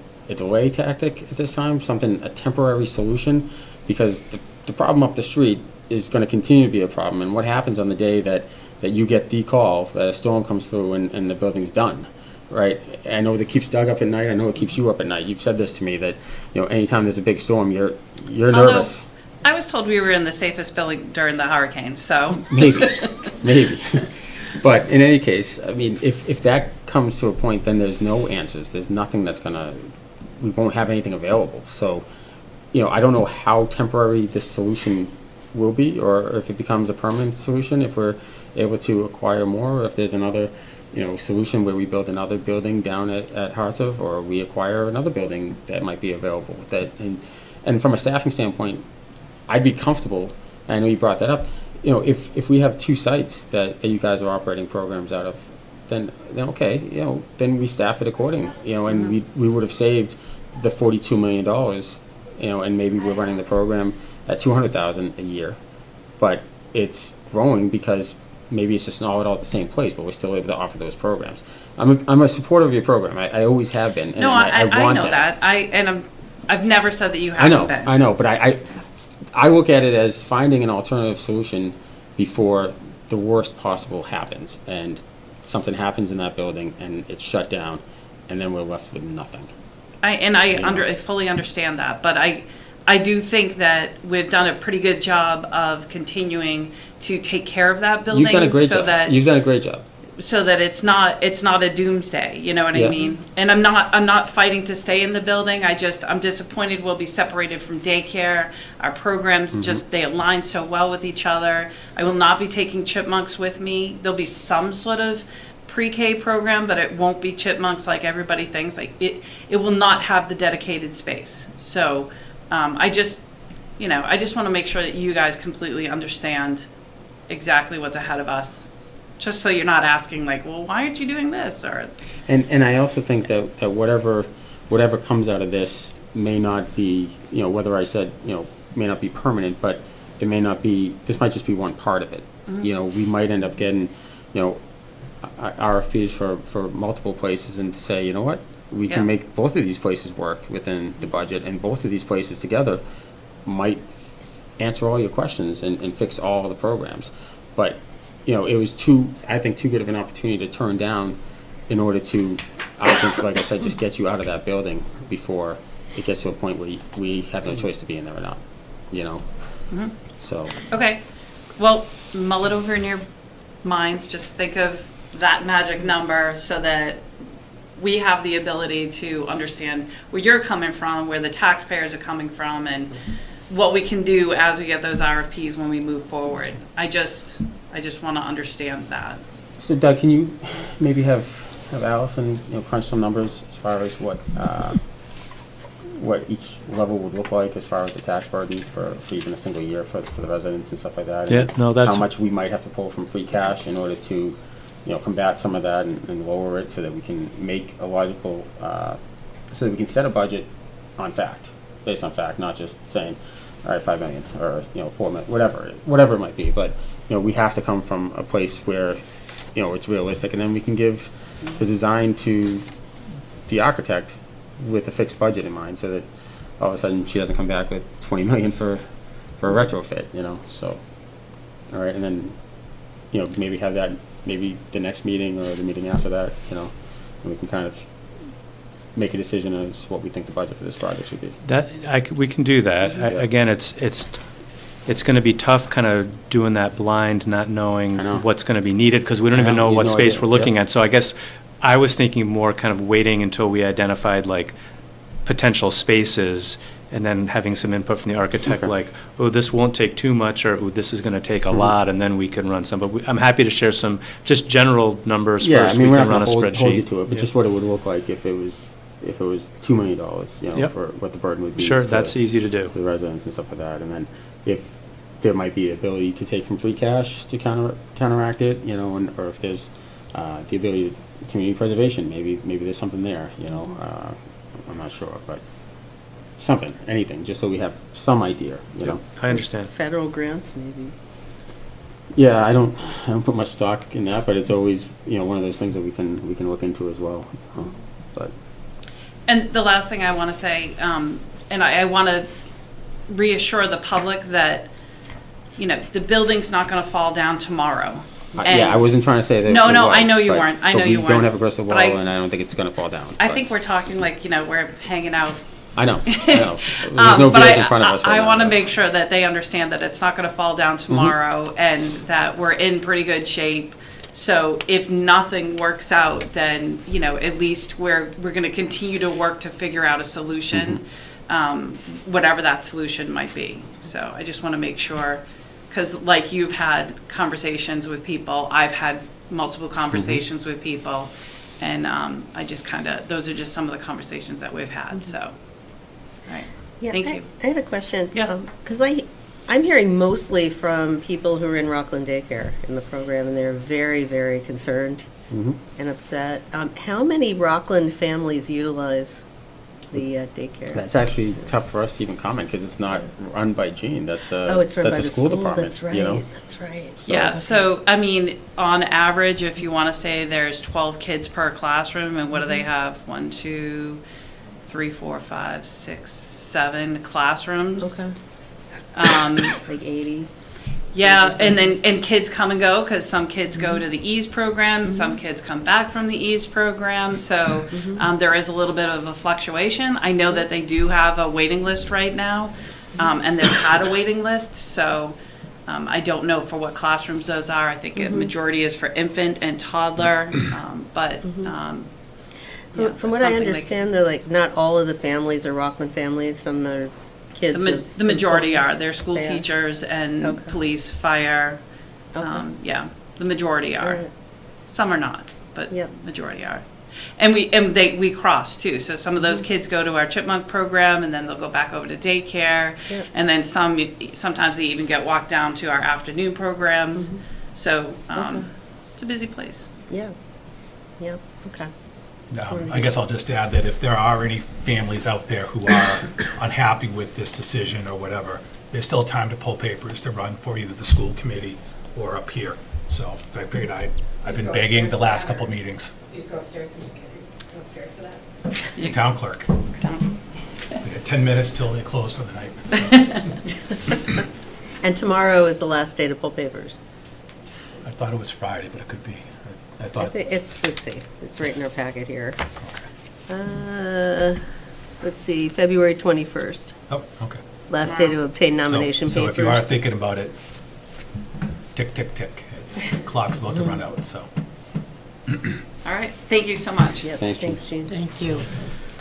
tactic at this time, a temporary solution, because the problem up the street is going to continue to be a problem. And what happens on the day that you get the call that a storm comes through and the building's done, right? I know that keeps Doug up at night. I know it keeps you up at night. You've said this to me that, anytime there's a big storm, you're nervous. I was told we were in the safest building during the hurricane, so. Maybe. But in any case, I mean, if that comes to a point, then there's no answers. There's nothing we won't have anything available. So, I don't know how temporary this solution will be, or if it becomes a permanent solution, if we're able to acquire more, or if there's another, solution where we build another building down at Hartsov, or we acquire another building that might be available. And from a staffing standpoint, I'd be comfortable, and I know you brought that up, if we have two sites that you guys are operating programs out of, then okay, then we staff it accordingly, and we would have saved the $42 million, and maybe we're running the program at $200,000 a year, but it's growing because maybe it's just not all at the same place, but we're still able to offer those programs. I'm a supporter of your program. I always have been. And No, I want know that. I've never said that you haven't been. I know, but I look at it as finding an alternative solution before the worst possible happens, and something happens in that building and it's shut down, and then we're left with nothing. I fully understand that, but I do think that we've done a pretty good job of continuing to take care of that building. You've done a great job. You've done a great job. So that it's not a doomsday, you know what I mean? And I'm not fighting to stay in the building. I'm disappointed we'll be separated from daycare. Our programs they align so well with each other. I will not be taking chipmunks with me. There'll be some sort of pre-K program, but it won't be chipmunks like everybody thinks. Like it will not have the dedicated space. So I just want to make sure that you guys completely understand exactly what's ahead of us. Just so you're not asking like, well, why aren't you doing this? And I also think that whatever comes out of this may not be, whether I said, may not be permanent, but it may not be, this might just be one part of it. We might end up getting, RFPs for multiple places and say, you know what, we can make both of these places work within the budget, and both of these places together might answer all your questions and fix all the programs. But it was too good of an opportunity to turn down in order to, I think, like I said, just get you out of that building before it gets to a point where we have no choice to be in there or not, So. Okay. Well, mull it over in your minds. Just think of that magic number so that we have the ability to understand where you're coming from, where the taxpayers are coming from, and what we can do as we get those RFPs when we move forward. I just want to understand that. So Doug, can you maybe have Allison crunch some numbers as far as what each level would look like as far as the tax burden for even a single year for the residents and stuff like that? Yeah, no, that's how much we might have to pull from free cash in order to combat some of that and lower it so that we can make a logical so that we can set a budget on fact, based on fact, not just saying, all right, 5 million or 4 million, whatever it might be. But we have to come from a place where it's realistic, and then we can give the design to the architect with a fixed budget in mind, so that all of a sudden she doesn't come back with 20 million for a retrofit. So all right, and then maybe have that maybe the next meeting or the meeting after that, and we can kind of make a decision as what we think the budget for this project should be. we can do that. Again, it's it's going to be tough kind of doing that blind, not knowing I know. what's going to be needed, because we don't I even know, know you what have no space idea. we're looking Yep. at. So I guess I was thinking more kind of waiting until we identified like potential spaces, and then having some input from the architect, Okay. like, oh, this won't take too much, or, oh, this is going to take a Mhm. lot, and then we can run some. But I'm happy to share some just general numbers Yeah, first. I mean, We we're can not run a gonna hold you spreadsheet. to it, but Yeah. just what it would look like if it was $2 million, you know, Yep. for what the burden would be. Sure, to- that's easy to do. to the residents and stuff like that. And then if there might be the ability to take from free cash to counteract it, you know, and, or if there's the ability to community preservation, maybe there's something there, you know. I'm not sure, but something, anything, just so we have some idea, you know. I understand. Federal grants, maybe. Yeah, I don't put much stock in that, but it's always, you know, one of those things that we can look into as well. But And the last thing I want to say, and I want to reassure the public that, you know, the building's not going to fall down tomorrow. yeah, I And wasn't trying to say that. No, it no, I was, know you but- weren't. I but know you we don't weren't. have a crystal ball, But and I don't think it's going to fall down. I but- think we're talking like, you know, we're hanging out. I know. There's no But bills in front of us right I now, want to but- make sure that they understand that it's not going to fall down tomorrow and that we're in pretty good shape. So if nothing works out, then, you know, at least we're going to continue to work to figure out a solution, whatever that solution might be. So I just want to make sure, because like you've had conversations with people, I've had multiple conversations with people, and I just kind of, those are just some of the conversations that we've had, so. Right. Yeah, Thank you. I had a question. Yeah. Because I'm hearing mostly from people who are in Rockland Daycare in the program, and they're very, very concerned Mhm. and upset. How many Rockland families utilize the daycare? That's actually tough for us to even comment because it's not run by Gene. That's Oh, it's run by that's the a school school. department. That's right. You know? That's right. Yeah, so, I mean, on average, if you want to say there's 12 kids per classroom, and what do they have? 1, 2, 3, 4, 5, 6, 7 classrooms. Okay. Like 80. Yeah, and then, and kids come and go, because some kids go to the EASE program, some kids come back from the EASE program, so there is a little bit of a fluctuation. I know that they do have a waiting list right now, and they've had a waiting list, so I don't know for what classrooms those are. I think a majority is for infant and toddler, but, yeah, From what it's I something they understand, they're like, not all of the families are Rockland families. Some are kids. The majority are. They're school They are. teachers and Okay. police, fire. Okay. Yeah, the majority All are. right. Some are not, but Yep. majority are. And we cross too. So some of those kids go to our Chipmunk program, and then they'll go back over to daycare. Yep. And then sometimes they even get walked down to our afternoon programs. So Okay. it's a busy place. Yeah. Yeah. Okay. Just wanted to I guess I'll just add that if there are any families out there who are unhappy with this decision or whatever, there's still time to pull papers to run for either the school committee or up here. So I figured I've been begging the last couple meetings. You just go upstairs, I'm just kidding. Go upstairs for that. Town clerk. Down. We got 10 minutes till they close for the night. And tomorrow is the last day to pull papers. I thought it was Friday, but it could be. I I thought, think let's see, it's right in our packet here. Let's see, February 21st, oh, okay. last day to obtain nomination So papers. if you are thinking about it, tick, tick, tick. The clock's about to run out, so. All right. Thank you so much. Yep, Thanks, thanks, Jean. Thank you.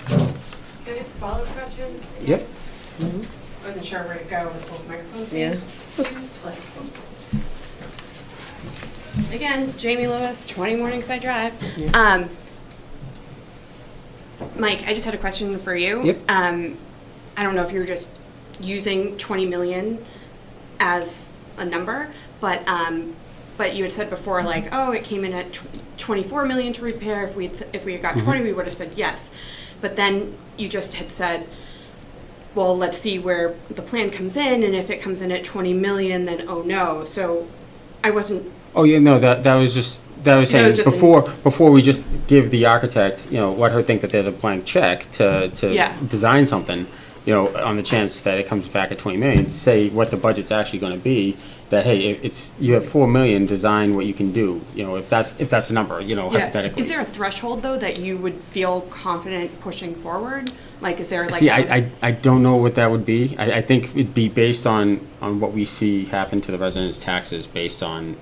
Can I ask a follow-up question? Yep. I wasn't sure where to go with both microphones. Yeah. Again, Jamie Lewis, 20 Morningside Drive. Mike, I just had a question for you. Yep. I don't know if you were just using 20 million as a number, but you had said before, like, oh, it came in at 24 million to repair. If we had got 20, we would have said yes. But then you just had said, well, let's see where the plan comes in, and if it comes in at 20 million, then oh no. So I wasn't. Oh yeah, no, that was just That was saying just before we just give the architect, you know, let her think that there's a blank check to Yeah. design something. you know, on the chance that it comes back at 20 million, say what the budget's actually going to be, that, hey, it's, you have 4 million, design what you can do, you know, if that's the number, you know, Yeah. hypothetically. Is there a threshold, though, that you would feel confident pushing forward? Like, is there like? See, I don't know what that would be. I think it'd be based on what we see happen to the residents' taxes based on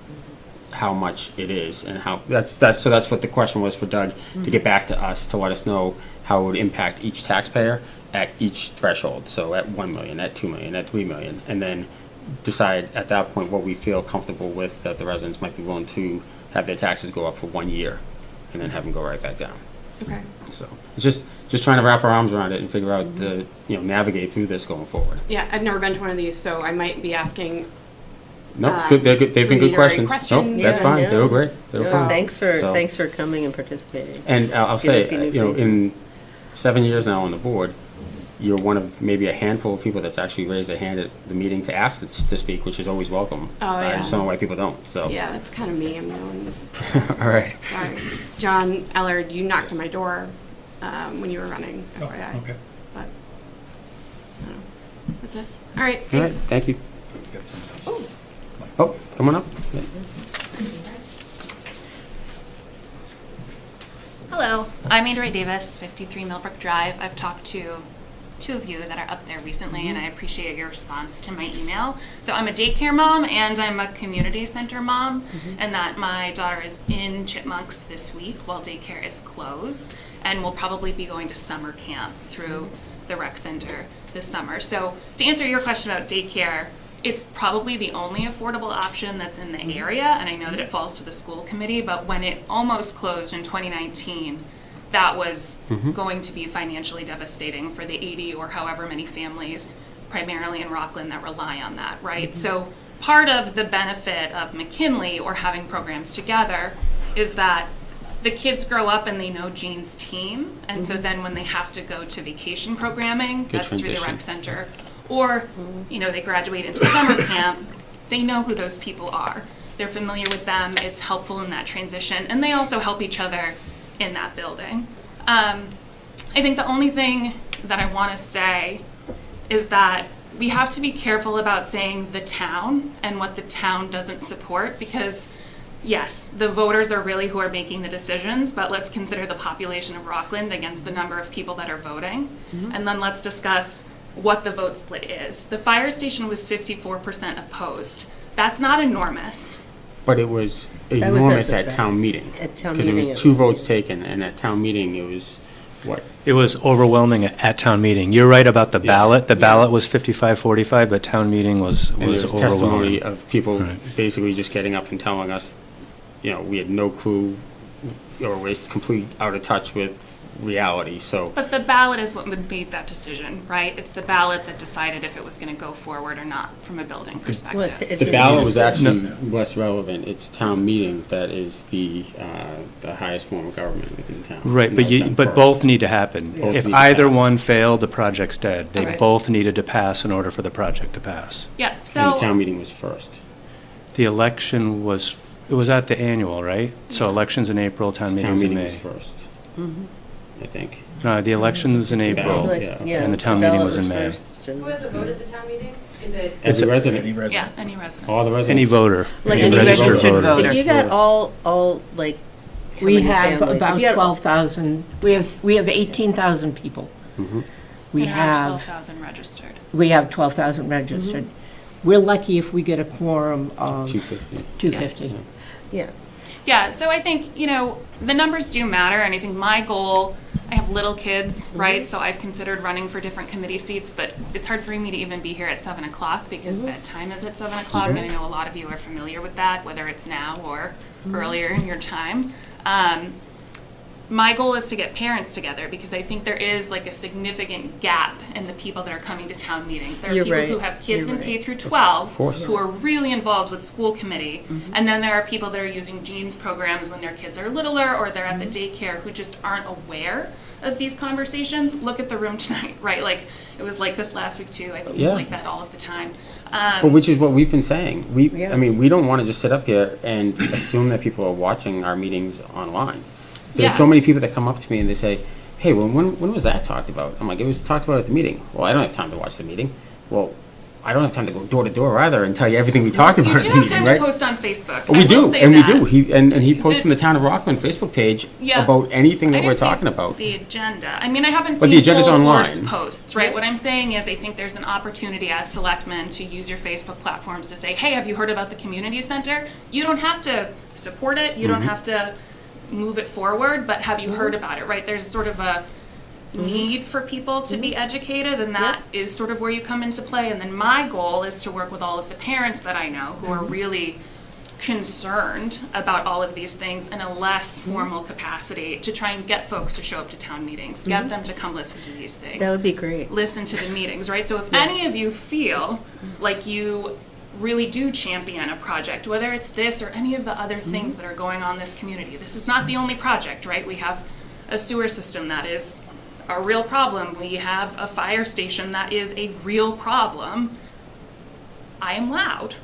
how much it is and how, so that's what the question was for Doug, to get back to us, to let us know how it would impact each taxpayer at each threshold. So at 1 million, at 2 million, at 3 million, and then decide at that point what we feel comfortable with, that the residents might be willing to have their taxes go up for 1 year and then have them go right back down. Okay. So it's just trying to wrap our arms around it and figure out the, you know, navigate through this going forward. Yeah, I've never been to one of these, so I might be asking. No, good, they've been good preliminary questions. questions. Nope, that's Yeah, fine, no. they were great, they were No, fun. thanks for So- coming and participating. And I'll It's good to say, see new you know, faces. in 7 years now on the board, you're one of maybe a handful of people that's actually raised their hand at the meeting to ask to speak, which is always welcome. Oh, I yeah. just don't know why people don't, so. Yeah, that's kind of me. I'm the one. All right. Sorry, John Ellard, you knocked on Yes. my door when you were running. Oh, FYI. okay. But I don't know. That's it. All right. All right, Thanks. thank you. Get someone else. Oh, come on up. Hello, I'm Andrea Davis, 53 Millbrook Drive. I've talked to two of you that are up there recently, and I appreciate your response to my email. So I'm a daycare mom and I'm a community center mom, and that my daughter is in Chipmunks this week while daycare is closed, and will probably be going to summer camp through the rec center this summer. So to answer your question about daycare, it's probably the only affordable option that's in the area, and I know that it falls to the school committee, but when it almost closed in 2019, that was going to be financially devastating for the 80 or however many families, primarily in Rockland, that rely on that, right? So part of the benefit of McKinley or having programs together is that the kids grow up and they know Jean's team, and so then when they have to go to vacation programming, Good that's through the transition. rec center, or, you know, they graduate into summer camp, they know who those people are. They're familiar with them, it's helpful in that transition, and they also help each other in that building. I think the only thing that I want to say is that we have to be careful about saying the town and what the town doesn't support, because yes, the voters are really who are making the decisions, but let's consider the population of Rockland against the number of people that are voting, and then let's discuss what the vote split is. The fire station was 54% opposed. That's not enormous. But it was was at enormous the at back. town meeting. At town Because it meeting was it 2 was. votes taken, and at town meeting, it was, what? It was overwhelming at town meeting. You're right about the Yeah. ballot. The Yeah. ballot was 55-45, but town meeting was And there was testimony overwhelming. of people Right. basically just getting up and telling us, you know, we had no clue, or we're complete out of touch with reality, so. But the ballot is what would make that decision, right? It's the ballot that decided if it was going to go forward or not from a building Well, perspective. The ballot was actually less relevant. It's town meeting that is the highest form of government within town. Right, And but that was done but first. both need to happen. Both If need to either pass. one failed, the project's dead. They Okay. both needed to pass in order for the project to pass. Yeah, And the so, town meeting was first. The election was, it was at the annual, right? So elections in April, town Town meetings in meeting was May. first, I think. No, the election was in April. Ballot. Yeah. And the town meeting was in May. Who hasn't voted the town meeting? Is it? Every Any resident, resident. yeah, any resident. all the residents. Any voter. Like any any registered voter. If you got all, like, how We many have families? If about you got- 12,000, we have 18,000 people. We And around have, 12,000 registered. we have 12,000 registered. We're lucky if we get a quorum of 250. 250. Yeah. Yeah, so I think, you know, the numbers do matter, and I think my goal, I have little kids, right? So I've considered running for different committee seats, but it's hard for me to even be here at 7 o'clock because bedtime is at 7 o'clock, and I know a lot of you are familiar with that, whether it's now or earlier in your time. My goal is to get parents together because I think there is like a significant gap in the people that are coming to town meetings. There are You're people right. who have kids You're in right. K through 12 course. who are really involved with school committee, and then there are people that are using Jean's programs when their kids are littler or they're at the daycare who just aren't aware of these conversations. Look at the room tonight, right? Like it was like this last week too. I think Yeah. it's like that all of the time. But which is what we've been saying. Yeah. I mean, we don't want to just sit up here and assume that people are watching our meetings online. There's Yeah. so many people that come up to me and they say, hey, well, when was that talked about? I'm like, it was talked about at the meeting. Well, I don't have time to watch the meeting. Well, I don't have time to go door to door either and tell you everything we talked about You at do the have meeting, time right? to post on Facebook. Oh, we I will do, say and we that. do. He posts from the Town of Rockland Facebook page Yeah. about anything I that we're didn't see talking about. the agenda. I mean, I haven't But seen the agenda's full force online. posts, right? What I'm saying is I think there's an opportunity as selectmen to use your Facebook platforms to say, hey, have you heard about the community center? You don't have to support it. You don't Mm-hmm. have to move it forward, but have you heard about it, right? There's sort of a need for people to be educated, and that is sort of where you come into play. And then my goal is to work with all of the parents that I know who are really concerned about all of these things in a less formal capacity to try and get folks to show up to town meetings, get them to come listen to these things. That would be great. Listen to the meetings, right? So if any of you feel like you really do champion a project, whether it's this or any of the other things that are going on in this community, this is not the only project, right? We have a sewer system that is a real problem. We have a fire station that is a real problem. I am loud.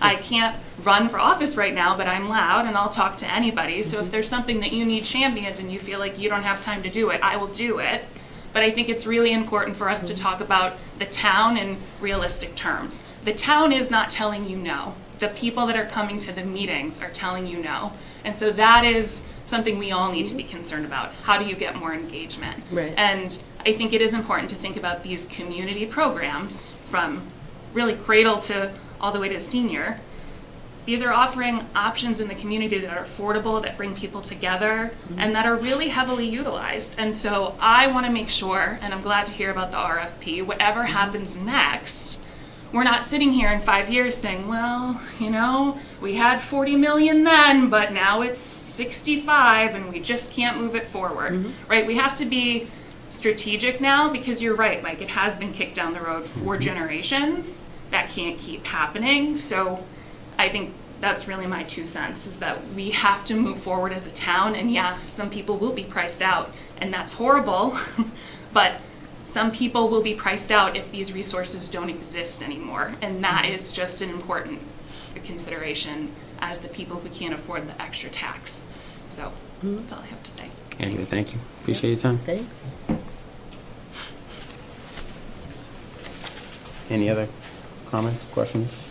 I can't run for office right now, but I'm loud and I'll talk to anybody. So if there's something that you need championed and you feel like you don't have time to do it, I will do it. But I think it's really important for us to talk about the town in realistic terms. The town is not telling you no. The people that are coming to the meetings are telling you no. And so that is something we all need to be concerned about. How do you get more engagement? Right. And I think it is important to think about these community programs from really cradle to all the way to senior. These are offering options in the community that are affordable, that bring people together, and that are really heavily utilized. And so I want to make sure, and I'm glad to hear about the RFP, whatever happens next, we're not sitting here in 5 years saying, well, you know, we had 40 million then, but now it's 65 and we just can't move it forward, right? We have to be strategic now because you're right, Mike, it has been kicked down the road for generations. That can't keep happening. So I think that's really my 2 cents, is that we have to move forward as a town. And yeah, some people will be priced out, and that's horrible, but some people will be priced out if these resources don't exist anymore. And that is just an important consideration as the people who can't afford the extra tax. So that's all I have to say. Andrea, thank you. Appreciate your time. Thanks. Any other comments, questions?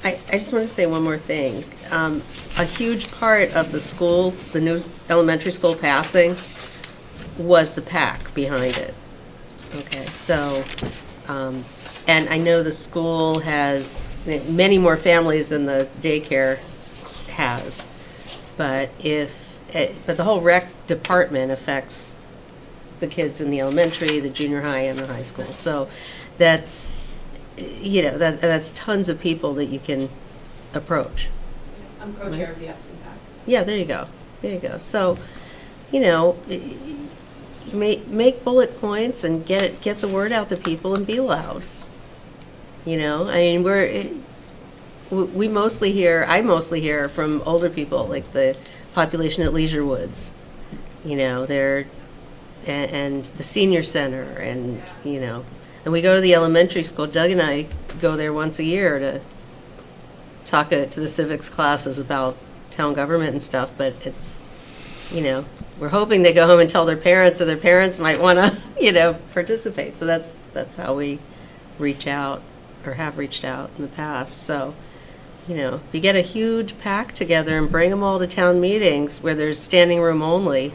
I just want to say one more thing. A huge part of the school, the new elementary school passing, was the PAC behind it. Okay, so, and I know the school has many more families than the daycare has, but but the whole rec department affects the kids in the elementary, the junior high, and the high school. So that's, you know, that's tons of people that you can approach. I'm co-chair of the Eston PAC. Yeah, there you go. There you go. So, you know, make bullet points and get the word out to people and be loud. You know, I mean, I mostly hear from older people, like the population at Leisure Woods. You know, and the senior center, and, you know, and we go to the elementary school. Doug and I go there once a year to talk to the civics classes about town government and stuff, but it's, you know, we're hoping they go home and tell their parents, or their parents might want to, you know, participate. So that's how we reach out, or have reached out in the past. So, you know, if you get a huge pack together and bring them all to town meetings where there's standing room only,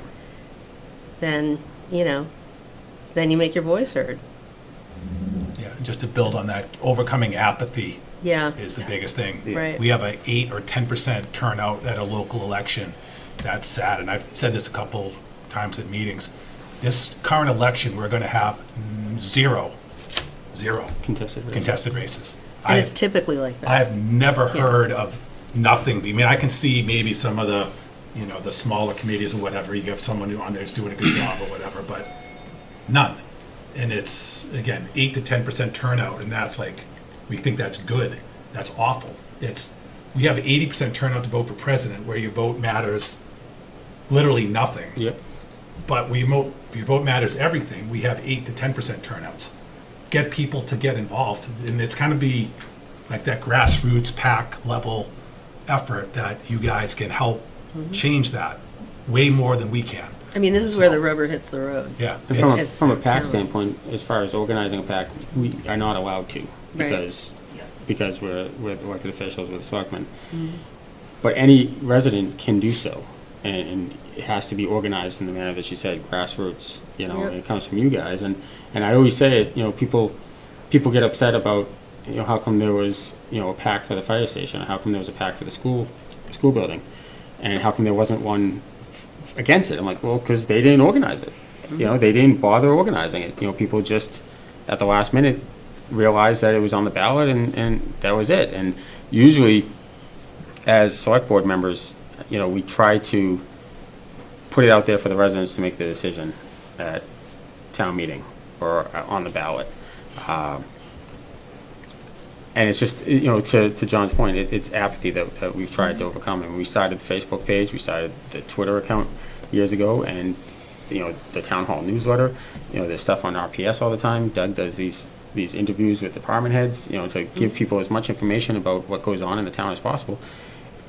then, you know, then you make your voice heard. Yeah, just to build on that, overcoming apathy Yeah. is the biggest thing. Right. We have a 8 or 10% turnout at a local election. That's sad, and I've said this a couple times at meetings. This current election, we're going to have zero contested races. And it's typically like that. I have never Yeah. heard of nothing. I mean, I can see maybe some of the, you know, the smaller committees or whatever, you have someone who on there is doing a good job or whatever, but none. And it's, again, 8 to 10% turnout, and that's like, we think that's good. That's awful. We have 80% turnout to vote for president, where your vote matters literally nothing. Yep. But your vote matters everything. We have 8 to 10% turnouts. Get people to get involved, and it's kind of be like that grassroots PAC level effort that you guys can help change that way more than we can. I mean, this is where the rubber hits the road. Yeah. And It's from a the PAC talent. standpoint, as far as organizing a PAC, we are not allowed to because we're elected officials with selectmen. But any resident can do so, and it has to be organized in the manner that she said, grassroots. You know, Yep. it comes from you guys, and I always say it. You know, people get upset about, you know, how come there was, you know, a PAC for the fire station, or how come there was a PAC for the school building, and how come there wasn't one against it. I'm like, well, because they didn't organize it. You know, they didn't bother organizing it. You know, people just at the last minute realized that it was on the ballot, and that was it. And usually, as select board members, you know, we try to put it out there for the residents to make the decision at town meeting or on the ballot. And it's just, you know, to John's point, it's apathy that we've tried to overcome. And we started the Facebook page, we started the Twitter account years ago, and, you know, the town hall newsletter, you know, there's stuff on RPS all the time. Doug does these interviews with department heads, you know, to give people as much information about what goes on in the town as possible.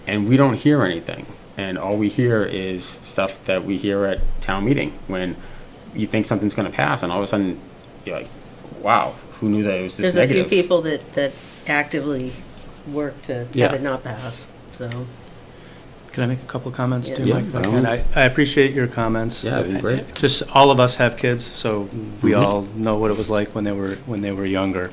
And we don't hear anything. And all we hear is stuff that we hear at town meeting when you think something's going to pass, and all of a sudden you're like, wow, who knew that it was this There's negative? a few people that actively work to Yeah. have it not pass, so. Can I make a couple of comments too, Yeah, Mike? by all And means. I appreciate your comments. Yeah, it'd be great. Just all of us have kids, so we Mhm. all know what it was like when they were younger.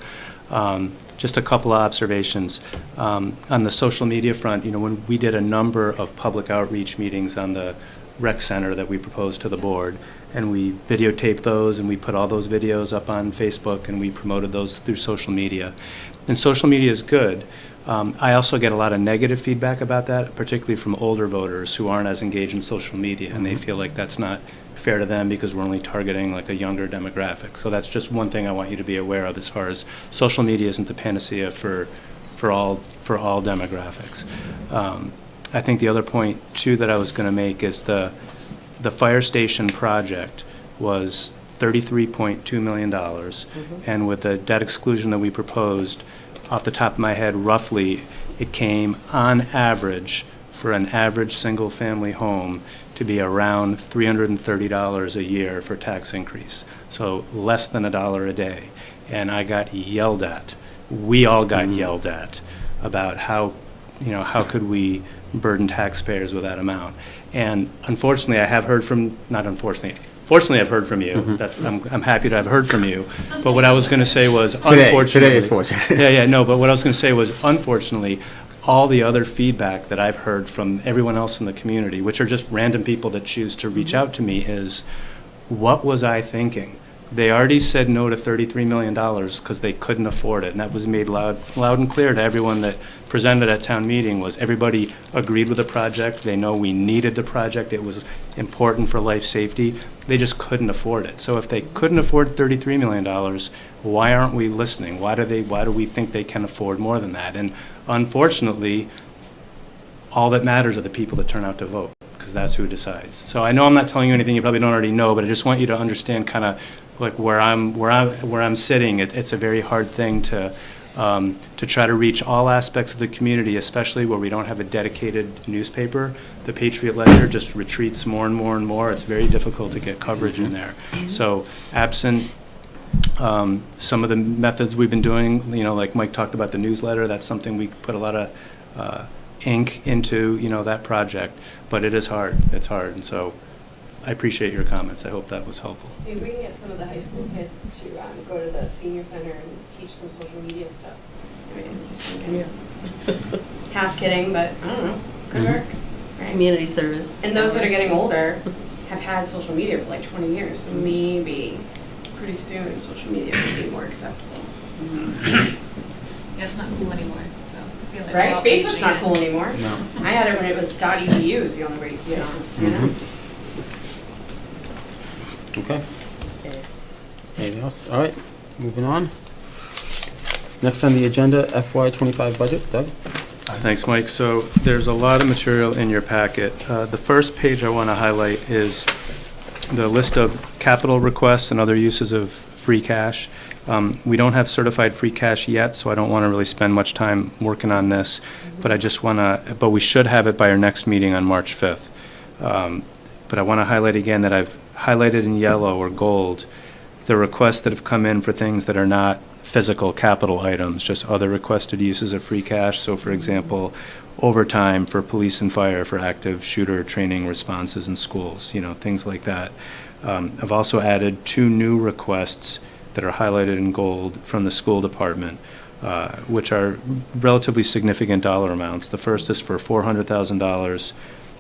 Just a couple of observations. On the social media front, you know, when we did a number of public outreach meetings on the rec center that we proposed to the board, and we videotaped those, and we put all those videos up on Facebook, and we promoted those through social media. And social media is good. I also get a lot of negative feedback about that, particularly from older voters who aren't as engaged in social media, and they feel like that's not fair to them because we're only targeting like a younger demographic. So that's just one thing I want you to be aware of, as far as social media isn't the panacea for all demographics. I think the other point too that I was going to make is the fire station project was $33.2 million, and with the debt exclusion that we proposed, off the top of my head, roughly, it came on average for an average single-family home to be around $330 a year for tax increase, so less than $1 a day. And I got yelled at. We all got yelled at about how could we burden taxpayers with that amount. And unfortunately, I have heard from, not unfortunately, fortunately, I've heard from you. I'm happy to have heard from you. But what I was going to say was, unfortunately, today is fortunate. No, but what I was going to say was, unfortunately, all the other feedback that I've heard from everyone else in the community, which are just random people that choose to reach out to me, is, what was I thinking? They already said no to $33 million because they couldn't afford it, and that was made loud and clear to everyone that presented at town meeting. Was everybody agreed with the project? They know we needed the project. It was important for life safety. They just couldn't afford it. So if they couldn't afford $33 million, why aren't we listening? Why do we think they can afford more than that? And unfortunately, all that matters are the people that turn out to vote, because that's who decides. So I know I'm not telling you anything you probably don't already know, but I just want you to understand kind of like where I'm sitting. It's a very hard thing to try to reach all aspects of the community, especially where we don't have a dedicated newspaper. The Patriot Ledger just retreats more and more and more. It's very difficult to get coverage in there. So absent some of the methods we've been doing, you know, like Mike talked about the newsletter, that's something we put a lot of ink into, you know, that project. But it is hard. It's hard. And so I appreciate your comments. I hope that was helpful. Maybe we can get some of the high school kids to go to the senior center and teach some social media stuff. I mean, just thinking. Half kidding, but I don't know. Could work. Right? Community service. And those that are getting older have had social media for like 20 years, so maybe pretty soon social media will be more acceptable. Yeah, it's not cool anymore, so I feel like we're Right? all Facebook's aging not in. cool anymore. No. I had it when it was .edu is the only way you could get on, you know? Okay. Anything else? All right, moving on. Next on the agenda, FY25 budget. Doug? Thanks, Mike. So there's a lot of material in your packet. The first page I want to highlight is the list of capital requests and other uses of free cash. We don't have certified free cash yet, so I don't want to really spend much time working on this, but I just want to, but we should have it by our next meeting on March 5th. But I want to highlight again that I've highlighted in yellow or gold the requests that have come in for things that are not physical capital items, just other requested uses of free cash. So for example, overtime for police and fire for active shooter training responses in schools, things like that. I've also added 2 new requests that are highlighted in gold from the school department, which are relatively significant dollar amounts. The first is for $400,000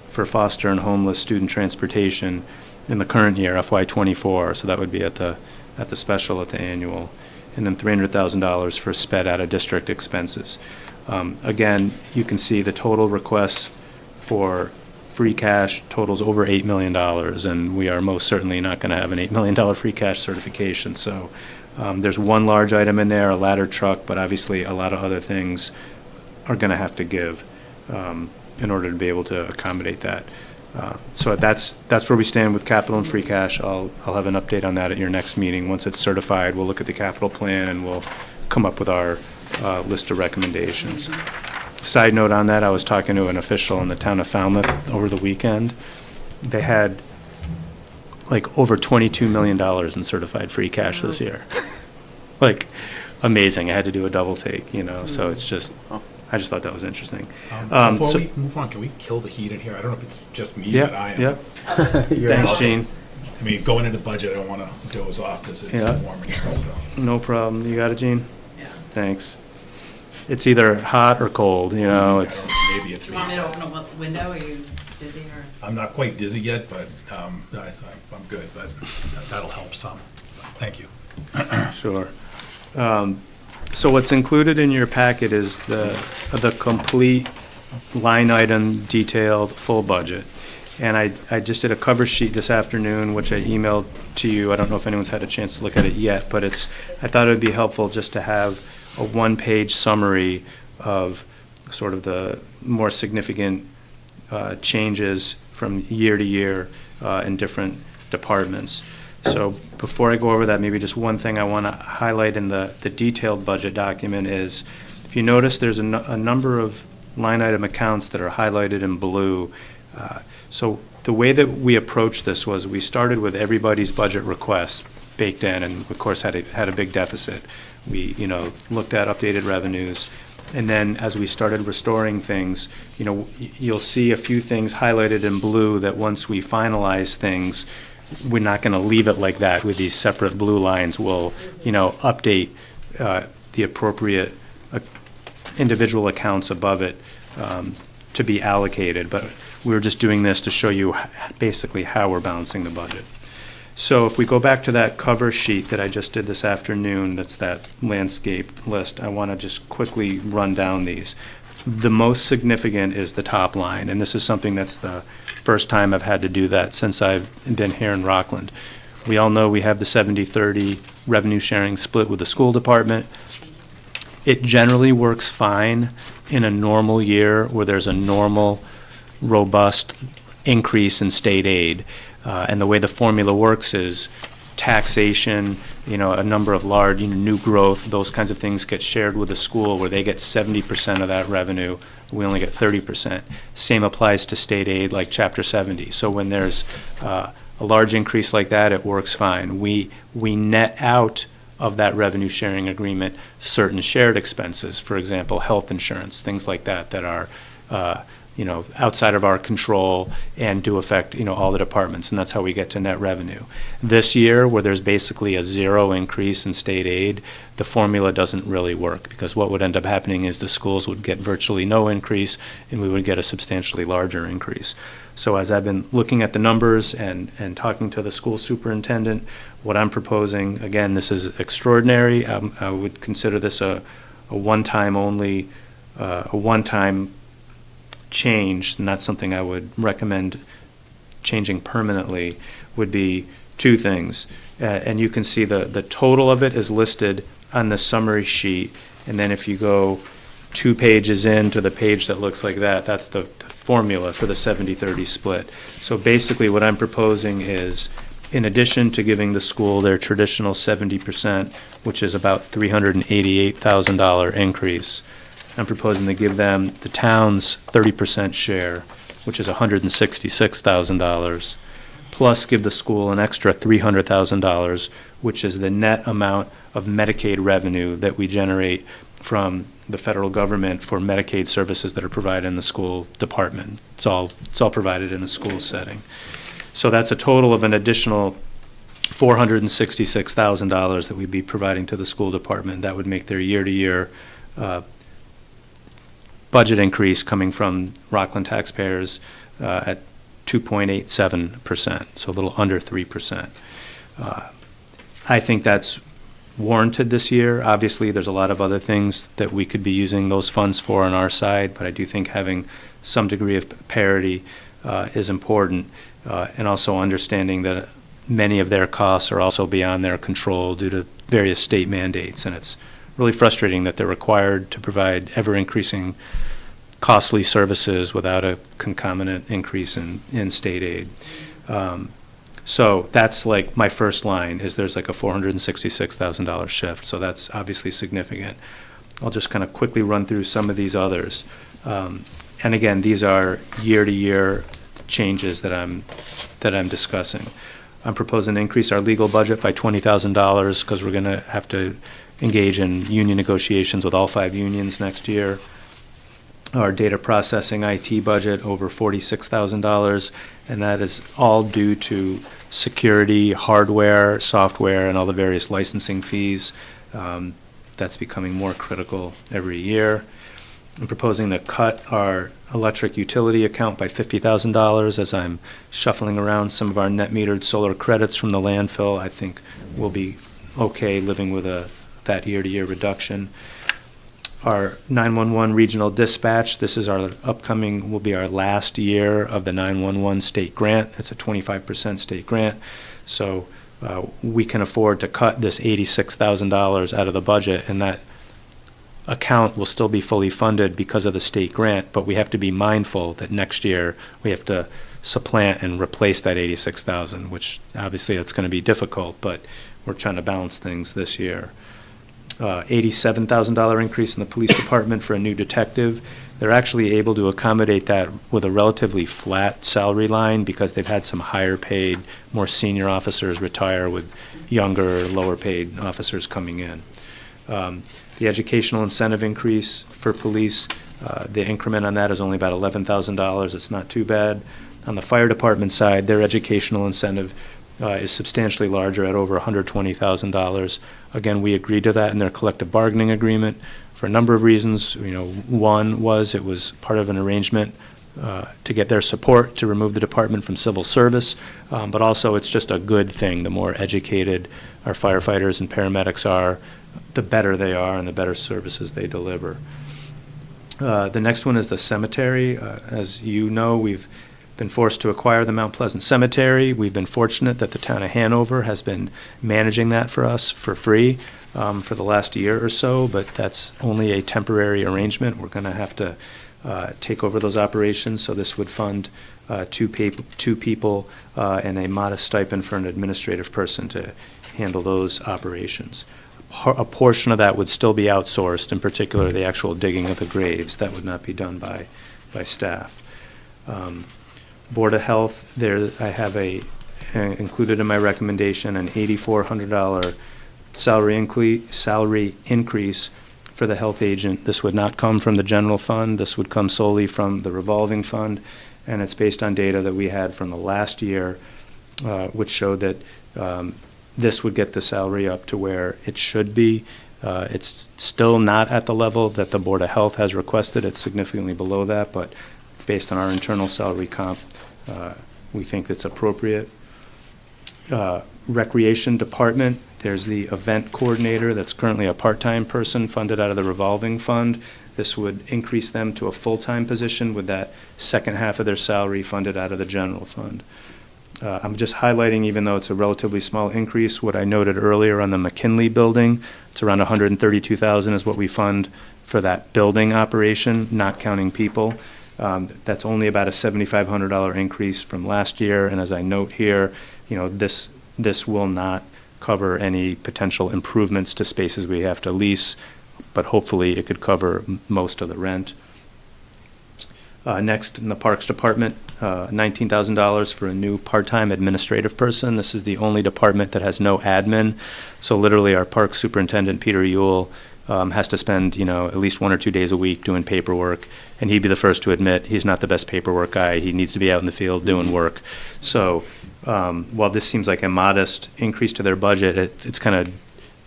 for foster and homeless student transportation in the current year, FY24, so that would be at the special, at the annual, and then $300,000 for sped out of district expenses. Again, you can see the total requests for free cash totals over $8 million, and we are most certainly not going to have an $8 million free cash certification. So there's one large item in there, a ladder truck, but obviously a lot of other things are going to have to give in order to be able to accommodate that. So that's where we stand with capital and free cash. I'll have an update on that at your next meeting. Once it's certified, we'll look at the capital plan and we'll come up with our list of recommendations. Side note on that, I was talking to an official in the town of Falmouth over the weekend. They had like over $22 million in certified free cash this year. Like, amazing. I had to do a double take, so it's just, I just thought that was interesting. Before we move on, can we kill the heat in here? I don't know if it's just me, but I am. Thanks, Gene. I mean, going into the budget, I don't want to doze off because it's warm in here. So. No problem. You got it, Gene? Yeah. Thanks. It's either hot or cold, it's... Maybe it's me. Do you want me to open up the window? Are you dizzy or? I'm not quite dizzy yet, but I'm good, but that'll help some. Thank you. Sure. So what's included in your packet is the complete line item detailed full budget. And I just did a cover sheet this afternoon, which I emailed to you. I don't know if anyone's had a chance to look at it yet, but I thought it would be helpful just to have a one-page summary of sort of the more significant changes from year to year in different departments. So before I go over that, maybe just one thing I want to highlight in the detailed budget document is, if you notice, there's a number of line item accounts that are highlighted in blue. So the way that we approached this was we started with everybody's budget requests baked in, and of course had a big deficit. We looked at updated revenues, and then as we started restoring things, you'll see a few things highlighted in blue that once we finalize things, we're not going to leave it like that with these separate blue lines. We'll update the appropriate individual accounts above it to be allocated, but we're just doing this to show you basically how we're balancing the budget. So if we go back to that cover sheet that I just did this afternoon, that's that landscape list, I want to just quickly run down these. The most significant is the top line, and this is something that's the first time I've had to do that since I've been here in Rockland. We all know we have the 70-30 revenue sharing split with the school department. It generally works fine in a normal year where there's a normal, robust increase in state aid. And the way the formula works is taxation, a number of large, new growth, those kinds of things get shared with the school where they get 70% of that revenue. We only get 30%. Same applies to state aid like Chapter 70. So when there's a large increase like that, it works fine. We net out of that revenue sharing agreement certain shared expenses, for example, health insurance, things like that are outside of our control and do affect, all the departments, and that's how we get to net revenue. This year, where there's basically a zero increase in state aid, the formula doesn't really work, because what would end up happening is the schools would get virtually no increase, and we would get a substantially larger increase. So as I've been looking at the numbers and talking to the school superintendent, what I'm proposing, again, this is extraordinary. I would consider this a one-time only, a one-time change, not something I would recommend changing permanently, would be two things. And you can see the total of it is listed on the summary sheet. And then if you go 2 pages into the page that looks like that, that's the formula for the 70-30 split. So basically what I'm proposing is, in addition to giving the school their traditional 70%, which is about $388,000 increase, I'm proposing to give them the town's 30% share, which is $166,000. plus give the school an extra $300,000, which is the net amount of Medicaid revenue that we generate from the federal government for Medicaid services that are provided in the school department. It's all provided in a school setting. So that's a total of an additional $466,000 that we'd be providing to the school department. That would make their year-to-year budget increase coming from Rockland taxpayers at 2.87%, so a little under 3%. I think that's warranted this year. Obviously, there's a lot of other things that we could be using those funds for on our side, but I do think having some degree of parity is important, and also understanding that many of their costs are also beyond their control due to various state mandates, and it's really frustrating that they're required to provide ever-increasing costly services without a concomitant increase in state aid. So that's like my first line, is there's like a $466,000 shift, so that's obviously significant. I'll just kind of quickly run through some of these others. And again, these are year-to-year changes that I'm discussing. I'm proposing to increase our legal budget by $20,000 because we're going to have to engage in union negotiations with all 5 unions next year. Our data processing IT budget over $46,000, and that is all due to security, hardware, software, and all the various licensing fees. That's becoming more critical every year. I'm proposing to cut our electric utility account by $50,000 as I'm shuffling around some of our net metered solar credits from the landfill. I think we'll be okay living with that year-to-year reduction. Our 911 regional dispatch, this is our upcoming, will be our last year of the 911 state grant. It's a 25% state grant. So we can afford to cut this $86,000 out of the budget, and that account will still be fully funded because of the state grant, but we have to be mindful that next year we have to supplant and replace that $86,000, which obviously that's going to be difficult, but we're trying to balance things this year. $87,000 increase in the police department for a new detective. They're actually able to accommodate that with a relatively flat salary line because they've had some higher paid, more senior officers retire with younger, lower paid officers coming in. The educational incentive increase for police, the increment on that is only about $11,000. It's not too bad. On the fire department side, their educational incentive is substantially larger at over $120,000. Again, we agreed to that in their collective bargaining agreement for a number of reasons. One was it was part of an arrangement to get their support to remove the department from civil service, but also it's just a good thing. The more educated our firefighters and paramedics are, the better they are and the better services they deliver. The next one is the cemetery. As you know, we've been forced to acquire the Mount Pleasant Cemetery. We've been fortunate that the town of Hanover has been managing that for us for free for the last year or so, but that's only a temporary arrangement. We're going to have to take over those operations, so this would fund two people and a modest stipend for an administrative person to handle those operations. A portion of that would still be outsourced, in particular the actual digging of the graves. That would not be done by staff. Board of Health, there I have included in my recommendation an $8,400 salary increase for the health agent. This would not come from the general fund. This would come solely from the revolving fund, and it's based on data that we had from the last year, which showed that this would get the salary up to where it should be. It's still not at the level that the Board of Health has requested. It's significantly below that, but based on our internal salary comp, we think that's appropriate. Recreation Department, there's the event coordinator that's currently a part-time person funded out of the revolving fund. This would increase them to a full-time position with that second half of their salary funded out of the general fund. I'm just highlighting, even though it's a relatively small increase, what I noted earlier on the McKinley building. It's around $132,000 is what we fund for that building operation, not counting people. That's only about a $7,500 increase from last year, and as I note here, this will not cover any potential improvements to spaces we have to lease, but hopefully it could cover most of the rent. Next, in the Parks Department, $19,000 for a new part-time administrative person. This is the only department that has no admin. So literally, our Parks Superintendent, Peter Yule, has to spend, at least 1 or 2 days a week doing paperwork. And he'd be the first to admit he's not the best paperwork guy. He needs to be out in the field doing work. So while this seems like a modest increase to their budget, it's kind of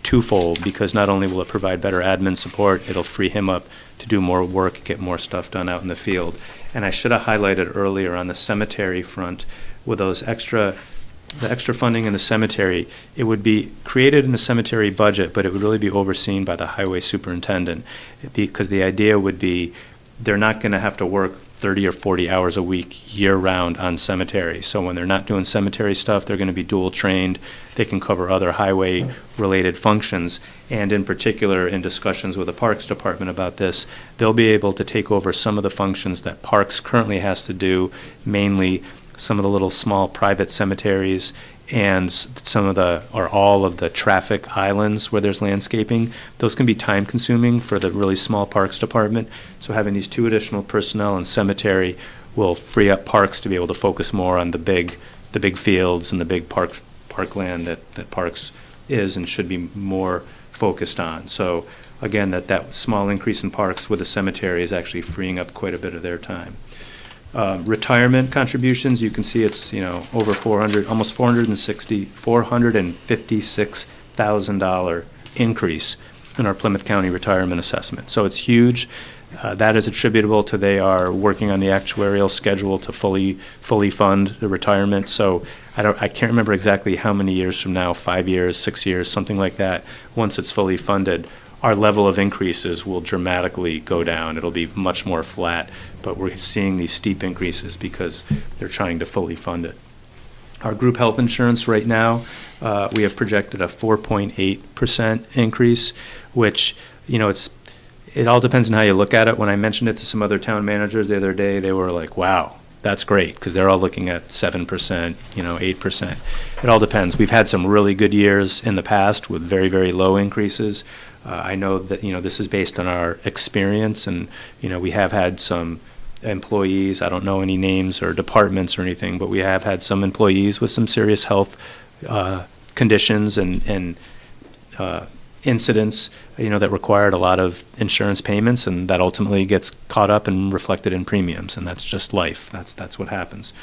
twofold, because not only will it provide better admin support, it'll free him up to do more work, get more stuff done out in the field. And I should have highlighted earlier on the cemetery front, with the extra funding in the cemetery, it would be created in the cemetery budget, but it would really be overseen by the highway superintendent, because the idea would be they're not going to have to work 30 or 40 hours a week year-round on cemetery. So when they're not doing cemetery stuff, they're going to be dual-trained. They can cover other highway-related functions. And in particular, in discussions with the Parks Department about this, they'll be able to take over some of the functions that Parks currently has to do, mainly some of the little small private cemeteries and some of the, or all of the traffic islands where there's landscaping. Those can be time consuming for the really small Parks Department. So having these 2 additional personnel in cemetery will free up Parks to be able to focus more on the big fields and the big parkland that Parks is and should be more focused on. So again, that small increase in Parks with the cemetery is actually freeing up quite a bit of their time. Retirement contributions, you can see it's, over 400, almost $456,000 increase in our Plymouth County retirement assessment. So it's huge. That is attributable to they are working on the actuarial schedule to fully fund the retirement. So I can't remember exactly how many years from now, 5 years, 6 years, something like that. Once it's fully funded, our level of increases will dramatically go down. It'll be much more flat, but we're seeing these steep increases because they're trying to fully fund it. Our group health insurance right now, we have projected a 4.8% increase, which, it all depends on how you look at it. When I mentioned it to some other town managers the other day, they were like, wow, that's great, because they're all looking at 7%, 8%. It all depends. We've had some really good years in the past with very, very low increases. I know that, this is based on our experience, and, we have had some employees, I don't know any names or departments or anything, but we have had some employees with some serious health conditions and incidents, that required a lot of insurance payments, and that ultimately gets caught up and reflected in premiums, and that's just life. That's what happens.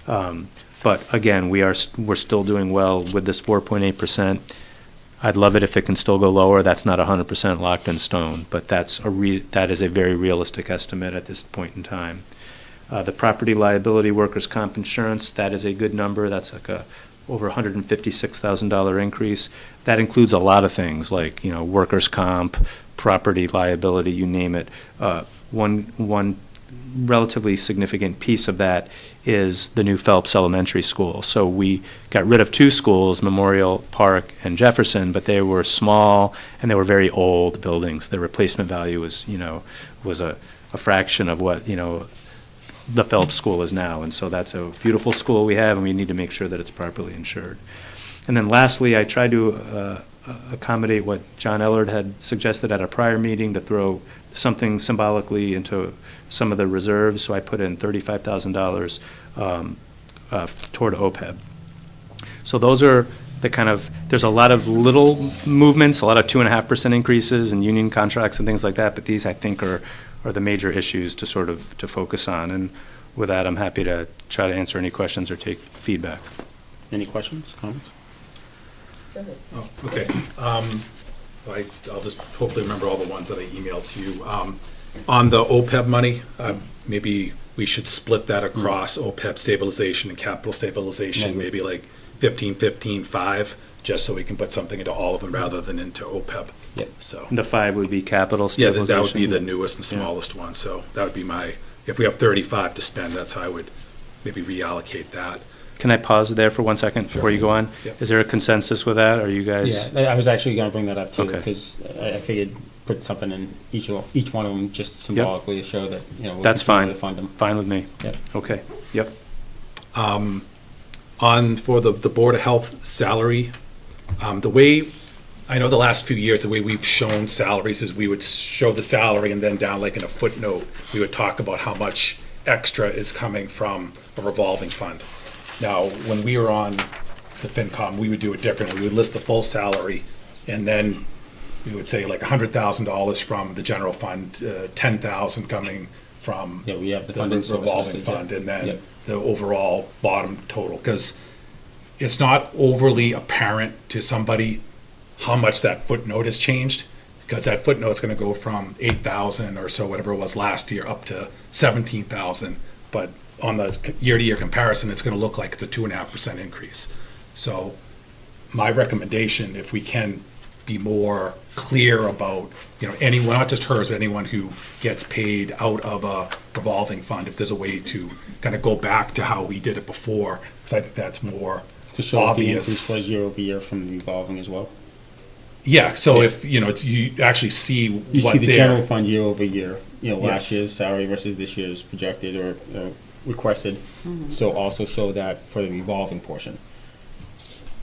But again, we're still doing well with this 4.8%. I'd love it if it can still go lower. That's not 100% locked in stone, but that is a very realistic estimate at this point in time. The property liability workers' comp insurance, that is a good number. That's like over $156,000 increase. That includes a lot of things like, workers' comp, property liability, you name it. One relatively significant piece of that is the new Phelps Elementary School. So we got rid of 2 schools, Memorial Park and Jefferson, but they were small and they were very old buildings. The replacement value was a fraction of what, the Phelps School is now. And so that's a beautiful school we have, and we need to make sure that it's properly insured. And then lastly, I tried to accommodate what John Ellard had suggested at a prior meeting, to throw something symbolically into some of the reserves. So I put in $35,000 toward OPEB. So those are the there's a lot of little movements, a lot of 2.5% increases in union contracts and things like that, but these I think are the major issues to focus on. And with that, I'm happy to try to answer any questions or take feedback. Any questions, comments? Oh, okay. I'll just hopefully remember all the ones that I emailed to you. On the OPEB money, maybe we should split that across OPEB stabilization and capital stabilization, maybe like 15, 15, 5, just so we can put something into all of them rather than into OPEB. Yep. So The 5 would be capital yeah, stabilization? that would be the newest and smallest one. So that would be if we have 35 to spend, that's how I would maybe reallocate that. Can I pause there for 1 second before you go on? Yep. Is there a consensus with that? Are you guys? Yeah, I was actually going to bring that up too, Okay. because I figured put something in each one of them just symbolically to show that, we'll That's continue fine. to fund them. Fine with me. Yep. Okay, yep. For the Board of Health salary, the way, I know the last few years, the way we've shown salaries is we would show the salary and then down like in a footnote, we would talk about how much extra is coming from a revolving fund. Now, when we were on the FinCom, we would do it differently. We would list the full salary, and then we would say like $100,000 from the general fund, 10,000 coming from Yeah, we have the the funding sources revolving listed, fund, yeah. and then Yep. the overall bottom total, because it's not overly apparent to somebody how much that footnote has changed, because that footnote's gonna go from 8,000 or so, whatever it was last year, up to 17,000. But on the year-to-year comparison, it's gonna look like it's a 2.5% increase. So my recommendation, if we can be more clear about, anyone, not just hers, but anyone who gets paid out of a revolving fund, if there's a way to kind of go back to how we did it before, because I think that's more To show what the increase obvious. was year over year from the revolving as well. Yeah, so if, you actually see You what see the general their, fund year over year, last Yes. year's salary versus this year's projected or requested. So also show that for the revolving portion.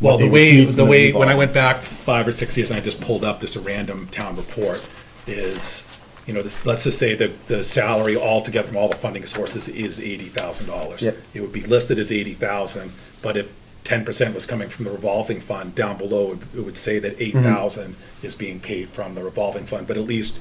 well, what the they way, received the from way, when I revolving. went back 5 or 6 years and I just pulled up just a random town report, is, this, let's just say that the salary altogether from all the funding sources is $80,000. Yep. It would be listed as 80,000, but if 10% was coming from the revolving fund, down below, it would say that 8,000 is being paid from the revolving fund, but at least,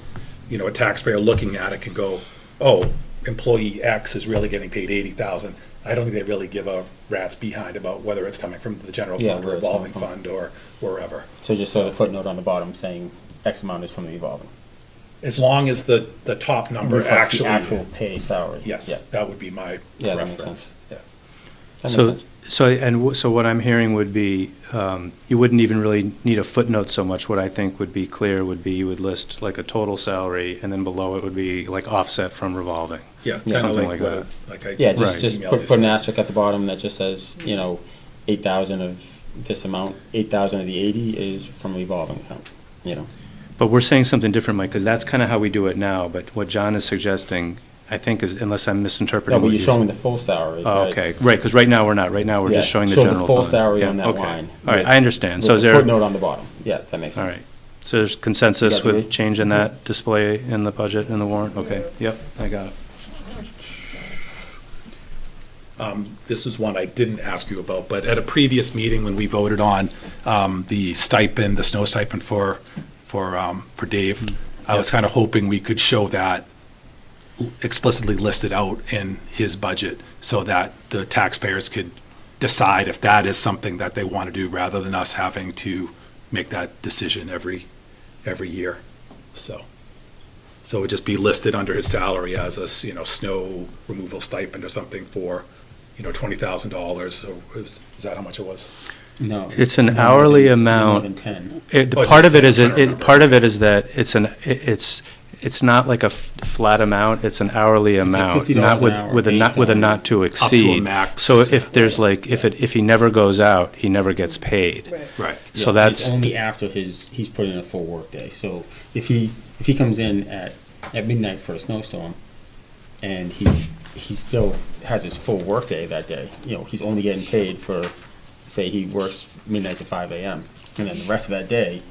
a taxpayer looking at it can go, oh, employee X is really getting paid 80,000. I don't think they really give a rat's behind about whether it's coming from the general Yeah, fund or where it's revolving coming from. fund or wherever. So just so the footnote on the bottom saying X amount is from the revolving. As long as the top number Reflects the actually, actual pay salary. yes, Yeah, that would be my Yeah, that makes preference. sense. Yeah. that makes So, sense. so what I'm hearing would be, you wouldn't even really need a footnote so much. What I think would be clear would be you would list like a total salary, and then below it would be like offset from revolving. Yeah, Yeah. kind of Something like like what, like I. Yeah, Right. just emailed put you. an asterisk at the bottom that just says, 8,000 of this amount, 8,000 of the 80 is from revolving account, But we're saying something different, Mike, because that's kind of how we do it now. But what John is suggesting, I think, is, unless I'm No, misinterpreting but what you're you're showing saying. the full salary. Oh, right? okay, right, because right now we're not. Right now, we're just Yeah, showing the show the general full fund. salary Yeah, on that okay. line All right, with- I understand. So With is the there, footnote on the bottom. Yeah, that makes all sense. right. So there's consensus You guys agree? with changing that display in the budget and the warrant? Okay, yep, I got it. This was one I didn't ask you about, but at a previous meeting when we voted on the stipend, the snow stipend for Dave, I was kind of hoping we could show that explicitly listed out in his budget so that the taxpayers could decide if that is something that they want to do rather than us having to make that decision every year. So it would just be listed under his salary as a, snow removal stipend or something for, $20,000. So is that how much it was? No. It's an no more hourly than- no amount. More than 10. The Oh, part of it is, I'm trying to remember. part of it is that it's not like a flat amount, it's an hourly like amount, $50 not an hour with a based on- not to exceed. max. So if there's like, if he never goes out, he never gets paid. Right. So Yeah, that's, it's only after he's put in a full workday. So if he comes in at midnight for a snowstorm, and he still has his full workday that day, he's only getting paid for, say he works midnight to 5 a.m. and then the rest of that day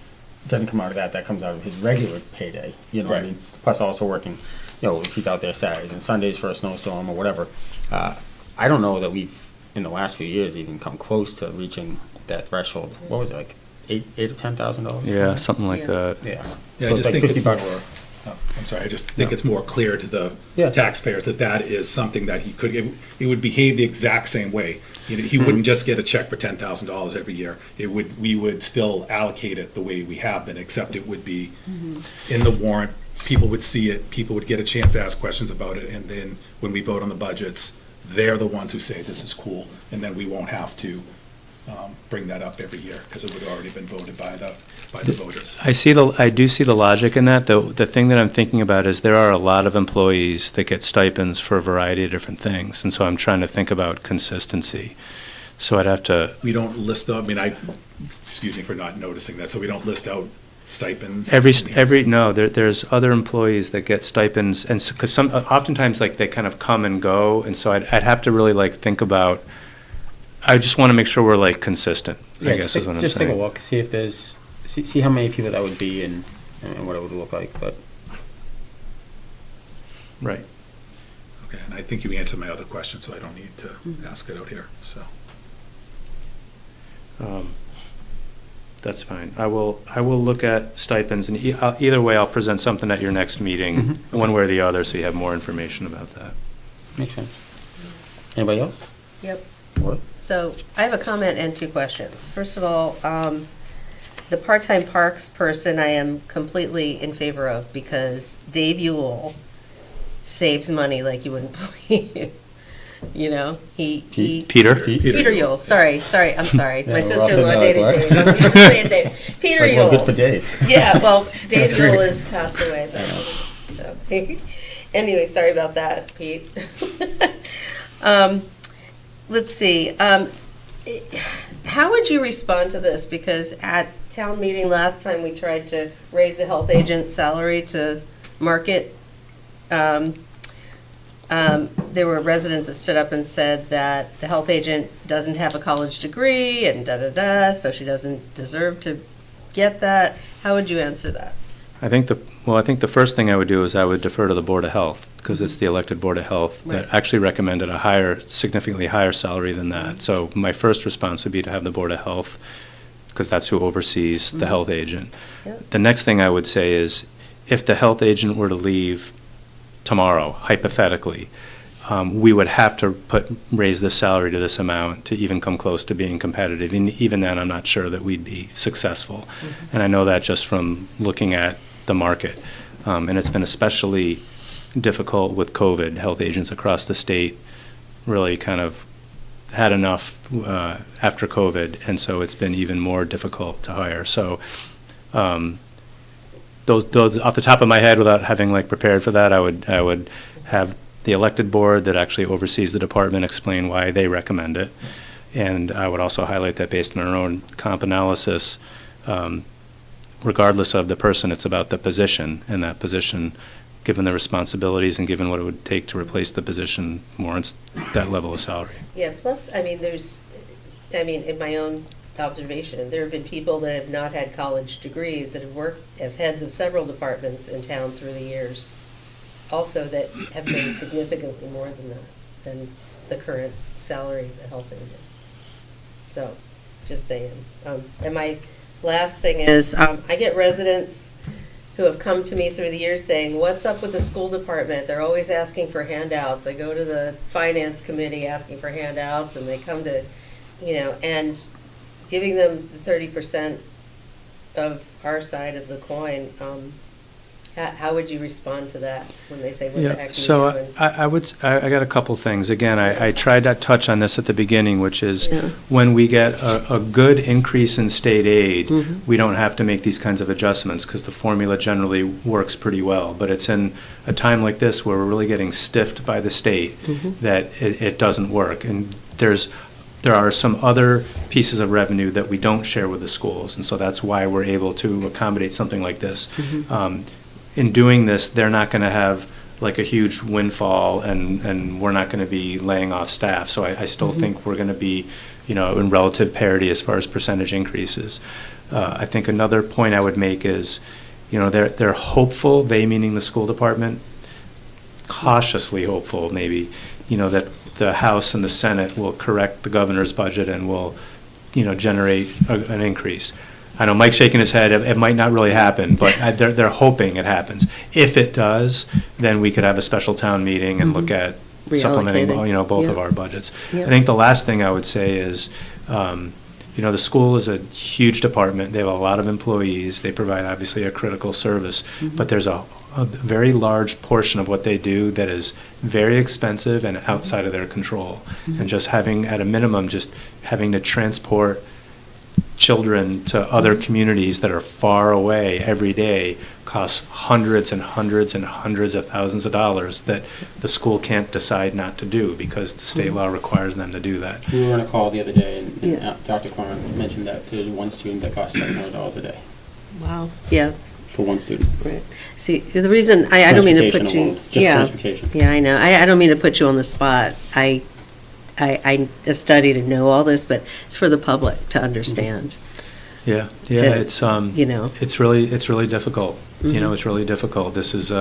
doesn't come out of that comes out of his regular payday. You know what I Right. mean? Plus also working, if he's out there Saturdays and Sundays for a snowstorm or whatever. I don't know that we've in the last few years even come close to reaching that threshold. What was it, like $8,000 or $10,000? yeah, something like Yeah. that. Yeah. Yeah, So I it's just like think 50 it's bucks. more, I'm sorry, I just think it's more clear to the Yeah. taxpayers that is something that he could, it would behave the exact same way. He wouldn't just get a check for $10,000 every year. We would still allocate it the way we have been, except it would be in the warrant. People would see it, people would get a chance to ask questions about it, and then when we vote on the budgets, they're the ones who say this is cool, and then we won't have to bring that up every year, because it would have already been voted by the voters. I do see the logic in that. The thing that I'm thinking about is there are a lot of employees that get stipends for a variety of different things, and so I'm trying to think about consistency. So I'd have to, We don't list out, excuse me for not noticing that, so we don't list out stipends? there's other employees that get stipends, and because oftentimes, like, they kind of come and go, and so I'd have to really, like, think about, I just want to make sure we're, like, consistent, I guess is what I'm Just take a saying. look, see if there's, see how many people that would be and what it would look like, but Right. Okay, and I think you answered my other question, so I don't need to ask it out here, so. That's fine. I will look at stipends, and either way, I'll present something at your next meeting, one way or the other, so you have more information about that. Makes sense. Anybody else? Yep. What? So I have a comment and 2 questions. First of all, the part-time parks person I am completely in favor of because Dave Yule saves money like you wouldn't believe. You know, he Peter? Peter Yule. Sorry, I'm sorry. Yeah, My we're all sister-in-law sitting dated there Dave. like, I'm used to saying Dave. Peter Like, Yule. well, good for Dave. Yeah, well, Dave That's great. Yule has passed away. So, anyway, sorry about that, Pete. Let's see. How would you respond to this? Because at town meeting last time, we tried to raise the health agent's salary to market. There were residents that stood up and said that the health agent doesn't have a college degree and da-da-da, so she doesn't deserve to get that. How would you answer that? I think the first thing I would do is I would defer to the Board of Health, because it's the elected Board of Health that Right. actually recommended a significantly higher salary than that. So my first response would be to have the Board of Health, because that's who oversees the health agent. Yep. The next thing I would say is, if the health agent were to leave tomorrow, hypothetically, we would have to raise the salary to this amount to even come close to being competitive. And even then, I'm not sure that we'd be successful. And I know that just from looking at the market. And it's been especially difficult with COVID. Health agents across the state really kind of had enough after COVID, and so it's been even more difficult to hire. So those off the top of my head, without having prepared for that, I would have the elected board that actually oversees the department explain why they recommend it. And I would also highlight that based on our own comp analysis, regardless of the person, it's about the position, and that position, given the responsibilities and given what it would take to replace the position, warrants that level of salary. Yeah, plus, in my own observation, there have been people that have not had college degrees that have worked as heads of several departments in town through the years, also that have made significantly more than that, than the current salary of the health agent. So, just saying. And my last thing is, I get residents who have come to me through the years saying, what's up with the school department? They're always asking for handouts. I go to the finance committee asking for handouts, and they come to, and giving them the 30% of our side of the coin. How would you respond to that when they say, what the heck are you so doing? I got a couple things. Again, I tried to touch on this at the beginning, which is Yeah. when we get a good increase in state aid, Mhm. we don't have to make these kinds of adjustments because the formula generally works pretty well. But it's in a time like this where we're really getting stiffed by the state that it doesn't work. And there are some other pieces of revenue that we don't share with the schools, and so that's why we're able to accommodate something like this. In doing this, they're not going to have a huge windfall, and we're not going to be laying off staff. So I still think we're going to be, in relative parity as far as percentage increases. I think another point I would make is, they're hopeful, they meaning the school department, cautiously hopeful maybe, that the House and the Senate will correct the governor's budget and will, generate an increase. I know Mike's shaking his head. It might not really happen, but they're hoping it happens. If it does, then we could have a special town meeting and look at supplementing, Reallocating. both Yeah. of our budgets. Yeah. I think the last thing I would say is, the school is a huge department. They have a lot of employees. They provide obviously a critical service, but there's a very large portion of what they do that is very expensive and outside of their control. And just having, at a minimum, just having to transport children to other communities that are far away every day costs hundreds and hundreds and hundreds of thousands of dollars that the school can't decide not to do because the state law requires them to do that. We were on a call the other day, and Yeah. Dr. Corner mentioned that there's one student that costs $700 a day Wow. Yeah, for one student. right. See, the reason, I don't mean to put Transportation you. alone, just transportation. Yeah, I know. I don't mean to put you on the spot. I have studied and know all this, but it's for the public to understand. Yeah, it's it's really difficult. It's really difficult. This is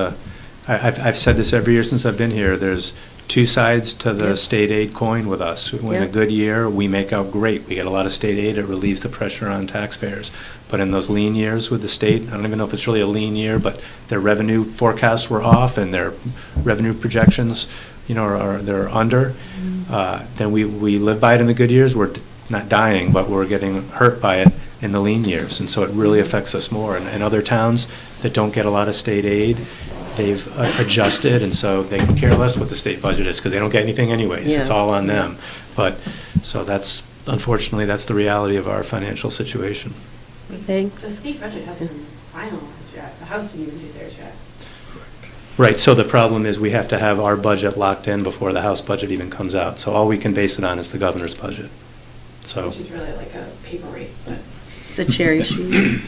I've said this every year since I've been here. There's two sides to the state aid coin with us. In a Yep. good year, we make out great. We get a lot of state aid. It relieves the pressure on taxpayers. But in those lean years with the state, I don't even know if it's really a lean year, but their revenue forecasts were off and their revenue projections, they're under. Then we live by it in the good years. We're not dying, but we're getting hurt by it in the lean years. And so it really affects us more. And other towns that don't get a lot of state aid, they've adjusted, and so they can care less what the state budget is because they don't get anything anyways. It's Yeah. all on them. But, so unfortunately, that's the reality of our financial situation. Thanks. The state budget hasn't been finalized yet. The House didn't even do theirs yet. Right, so the problem is we have to have our budget locked in before the House budget even comes out. So all we can base it on is the governor's budget. So, Which is really like a paper rate, but. The cherry sheet.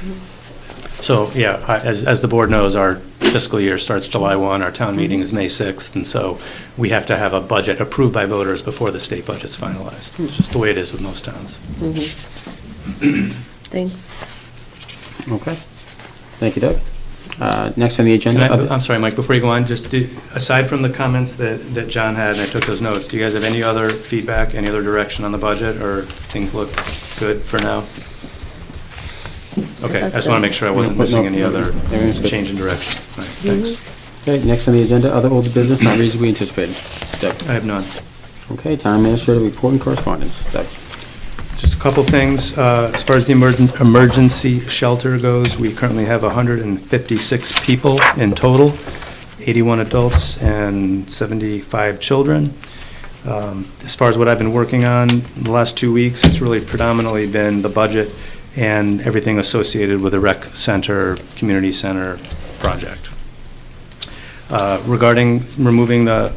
so yeah, as the board knows, our fiscal year starts July 1, our town meeting is May 6th, and so we have to have a budget approved by voters before the state budget's finalized. It's just the way it is with most towns. Thanks. Okay. Thank you, Doug. Next on the agenda. I'm sorry, Mike, before you go on, aside from the comments that John had, and I took those notes, do you guys have any other feedback, any other direction on the budget, or things look good for now? Okay, I just want to make sure I wasn't missing any other Everything's good. change in direction. All right, thanks. Okay, next on the agenda, other old business not reasonably anticipated. Doug. I have none. Okay, town administrator report and correspondence. Doug. Just a couple things. As far as the emergency shelter goes, we currently have 156 people in total, 81 adults and 75 children. As far as what I've been working on the last 2 weeks, it's really predominantly been the budget and everything associated with the rec center, community center project. Regarding removing the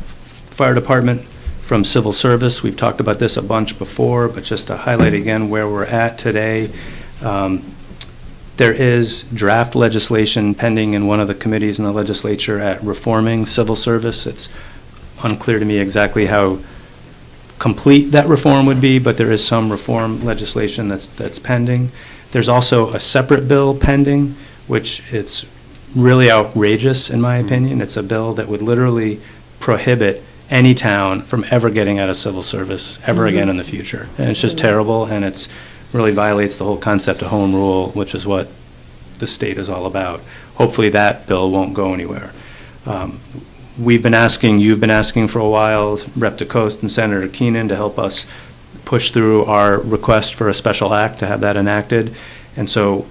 fire department from civil service, we've talked about this a bunch before, but just to highlight again where we're at today, there is draft legislation pending in one of the committees in the legislature at reforming civil service. It's unclear to me exactly how complete that reform would be, but there is some reform legislation that's pending. There's also a separate bill pending, which it's really outrageous in my opinion. It's a bill that would literally prohibit any town from ever getting out of civil service ever again in the future. And it's just terrible, and it's really violates the whole concept of home rule, which is what the state is all about. Hopefully that bill won't go anywhere. You've been asking for a while, Rep. DeCoste and Senator Keenan, to help us push through our request for a special act to have that enacted. And so,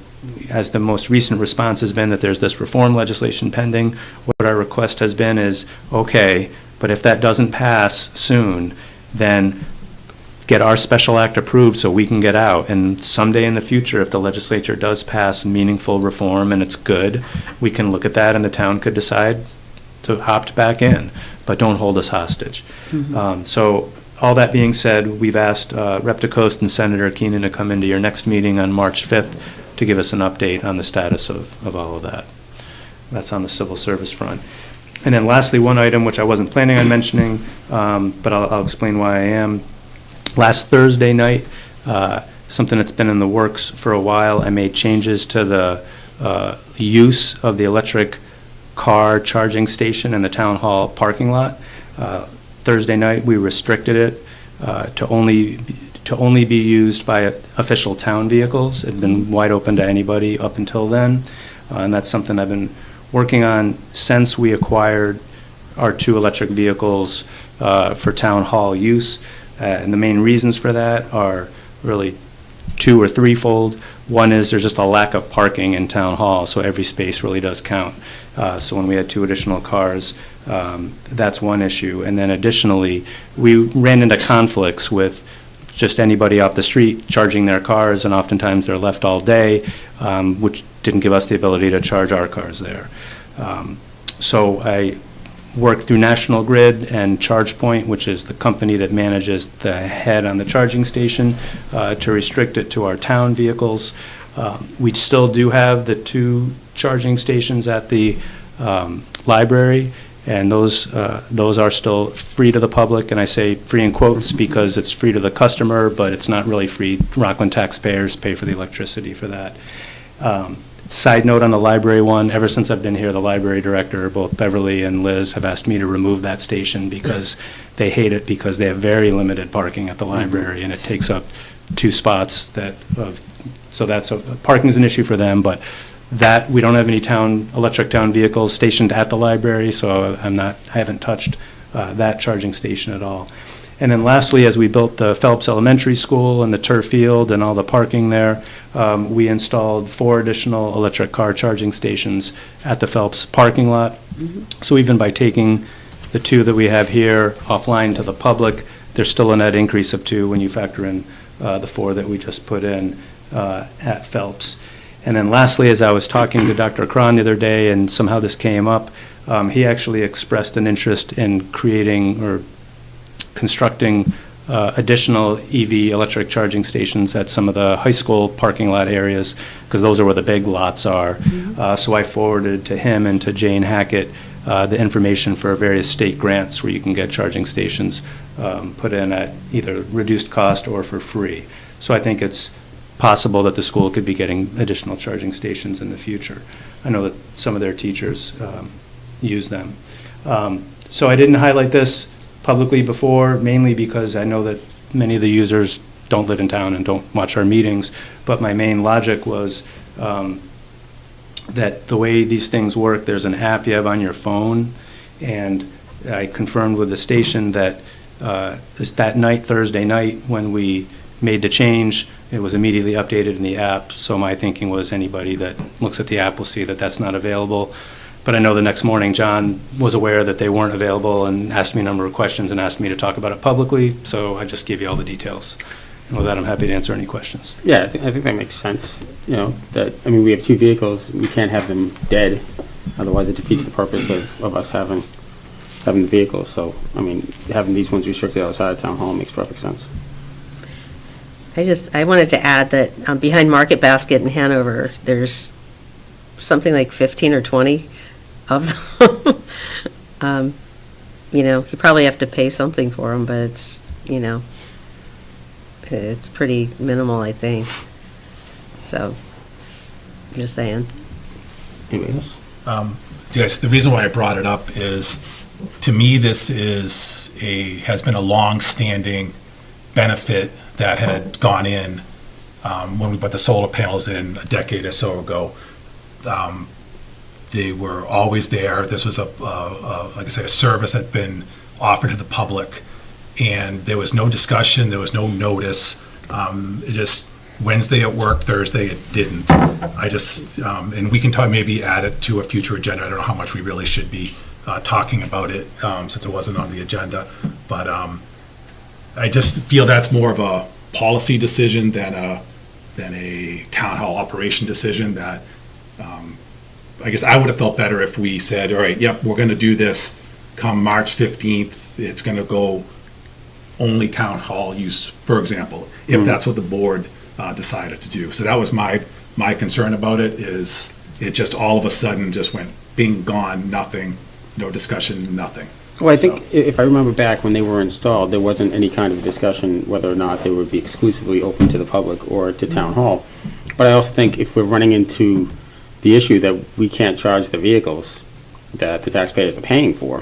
as the most recent response has been that there's this reform legislation pending, what our request has been is, okay, but if that doesn't pass soon, then get our special act approved so we can get out. And someday in the future, if the legislature does pass meaningful reform and it's good, we can look at that and the town could decide to opt back in, but don't hold us hostage. So all that being said, we've asked Rep. DeCoste and Senator Keenan to come into your next meeting on March 5th to give us an update on the status of all of that. That's on the civil service front. And then lastly, one item which I wasn't planning on mentioning, but I'll explain why I am. Last Thursday night, something that's been in the works for a while, I made changes to the use of the electric car charging station in the town hall parking lot. Thursday night, we restricted it to only be used by official town vehicles. It had been wide open to anybody up until then, and that's something I've been working on since we acquired our 2 electric vehicles for town hall use. And the main reasons for that are really 2 or 3-fold. One is there's just a lack of parking in town hall, so every space really does count. So when we had 2 additional cars, that's one issue. And then additionally, we ran into conflicts with just anybody off the street charging their cars, and oftentimes they're left all day, which didn't give us the ability to charge our cars there. So I worked through National Grid and ChargePoint, which is the company that manages the head on the charging station, to restrict it to our town vehicles. We still do have the 2 charging stations at the library, and those are still free to the public, and I say free in quotes because it's free to the customer, but it's not really free. Rockland taxpayers pay for the electricity for that. Side note on the library one, ever since I've been here, the library director, both Beverly and Liz, have asked me to remove that station because they hate it because they have very limited parking at the library, and it takes up 2 spots so that's, parking is an issue for them, but that, we don't have any electric town vehicles stationed at the library, so I haven't touched that charging station at all. And then lastly, as we built the Phelps Elementary School and the turf field and all the parking there, we installed 4 additional electric car charging stations at the Phelps parking lot. So even by taking the 2 that we have here offline to the public, there's still a net increase of 2 when you factor in the 4 that we just put in at Phelps. And then lastly, as I was talking to Dr. Cron the other day, and somehow this came up, he actually expressed an interest in creating or constructing additional EV electric charging stations at some of the high school parking lot areas, because those are where the big lots are. So I forwarded to him and to Jane Hackett the information for various state grants where you can get charging stations put in at either reduced cost or for free. So I think it's possible that the school could be getting additional charging stations in the future. I know that some of their teachers use them. So I didn't highlight this publicly before, mainly because I know that many of the users don't live in town and don't watch our meetings, but my main logic was that the way these things work, there's an app you have on your phone, and I confirmed with the station that that night, Thursday night, when we made the change, it was immediately updated in the app, so my thinking was anybody that looks at the app will see that that's not available. But I know the next morning, John was aware that they weren't available and asked me a number of questions and asked me to talk about it publicly, so I just gave you all the details. And with that, I'm happy to answer any questions. Yeah, I think that makes sense. You know, we have 2 vehicles, we can't have them dead, otherwise it defeats the purpose of us having the vehicles. So, I mean, having these ones restricted outside of town hall makes perfect sense. I wanted to add that behind Market Basket in Hanover, there's something like 15 or 20 of them. You probably have to pay something for them, but it's pretty minimal, I think. So, I'm just saying. Anybody else? Yes, the reason why I brought it up is, to me, this has been a long-standing benefit that had gone in when we put the solar panels in a decade or so ago. They were always there. This was like I say, a service that had been offered to the public, and there was no discussion, there was no notice. It just, Wednesday at work, Thursday it didn't. And we can talk, maybe add it to a future agenda. I don't know how much we really should be talking about it since it wasn't on the agenda, but I just feel that's more of a policy decision than a town hall operation decision. That I guess I would have felt better if we said, all right, yep, we're going to do this come March 15th. It's going to go only town hall use, for example, if that's what the board decided to do. So that was my concern about it, is it just all of a sudden just went bing, gone, nothing, no discussion, nothing. Well, I think if I remember back when they were installed, there wasn't any kind of discussion whether or not they would be exclusively open to the public or to town hall. But I also think if we're running into the issue that we can't charge the vehicles that the taxpayers are paying for,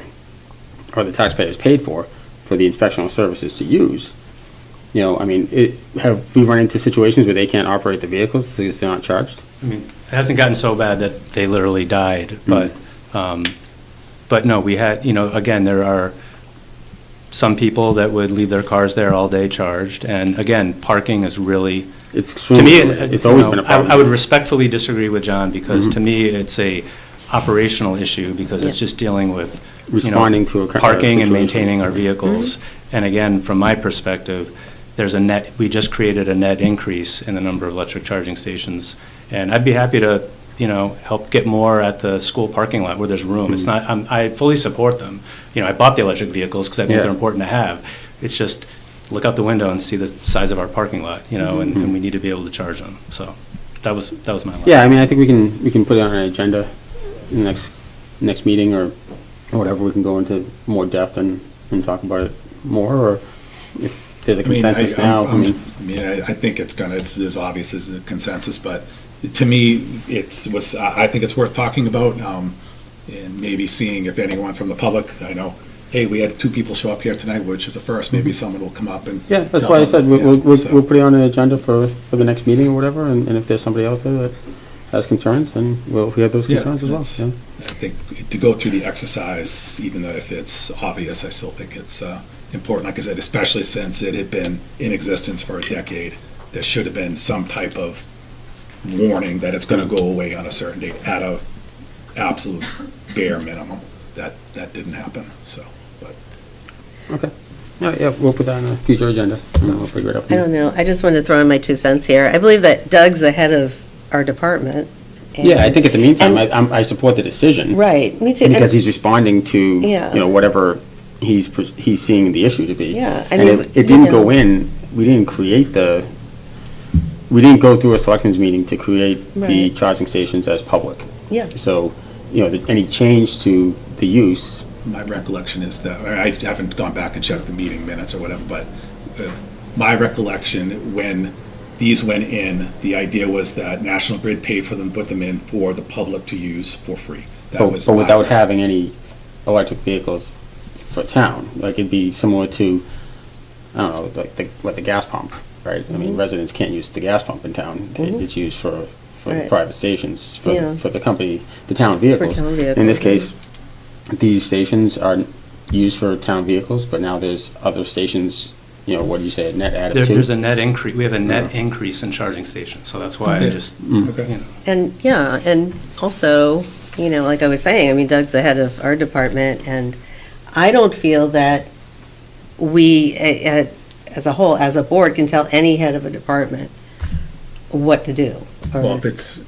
or the taxpayers paid for the inspectional services to use, have we run into situations where they can't operate the vehicles because they're not charged? I mean, it hasn't gotten so bad that they literally died, but no, we had, again, there are some people that would leave their cars there all day charged, and again, parking is really, to me, it's always been a problem. I would respectfully disagree with John, because to me, it's a operational issue, because it's just dealing with responding to a parking and maintaining our vehicles. And again, from my perspective, there's we just created a net increase in the number of electric charging stations, and I'd be happy to help get more at the school parking lot where there's room. It's not, I fully support them. I bought the electric vehicles because I think they're important to have. It's just, look out the window and see the size of our parking lot, and we need to be able to charge them. So that was my line. Yeah, I mean, I think we can put it on an agenda in the next meeting or whatever. We can go into more depth and talk about it more, or if there's a consensus now. I think it's as obvious as a consensus, but to me, I think it's worth talking about, and maybe seeing if anyone from the public, I know, hey, we had 2 people show up here tonight, which is a first, maybe someone will come up and. Yeah, that's tell why I them, said yeah, we'll so- put it on the agenda for the next meeting or whatever, and if there's somebody out there that has concerns, then we'll hear those Yeah, concerns as well. it's- Yeah. I think to go through the exercise, even though if it's obvious, I still think it's important, like I said, especially since it had been in existence for a decade. There should have been some type of warning that it's going to go away on a certain date at a absolute bare minimum. That didn't happen, so, but. Okay. Yeah, we'll put that on a future agenda, and then we'll figure it out from I there. don't know, I just wanted to throw in my 2 cents here. I believe that Doug's the head of our department. Yeah, I think at the meantime, and- I support the decision. Right, me too. Because And- he's responding to, Yeah. whatever he's seeing the issue to be. Yeah, I And mean, it didn't you go know. in, we didn't go through a selectmen's meeting to create the Right. charging stations as public. Yeah. So, any change to the use, My recollection is that, I haven't gone back and checked the meeting minutes or whatever, but my recollection, when these went in, the idea was that National Grid paid for them, put them in for the public to use for free. That was but my- without having any electric vehicles for town. Like, it'd be similar to, I don't know, like the gas pump, right? I mean, residents can't use the gas pump in town. It's used for Right. private stations, Yeah. for the company, the town vehicles. town In vehicles, this yeah. case, these stations are used for town vehicles, but now there's other stations, what do you say, a net added to? There's a net increase, we have a net increase in charging stations, so that's why I just, Okay. And, and also, like I was saying, I mean, Doug's the head of our department, and I don't feel that we, as a whole, as a board, can tell any head of a department what to do. Well, if it's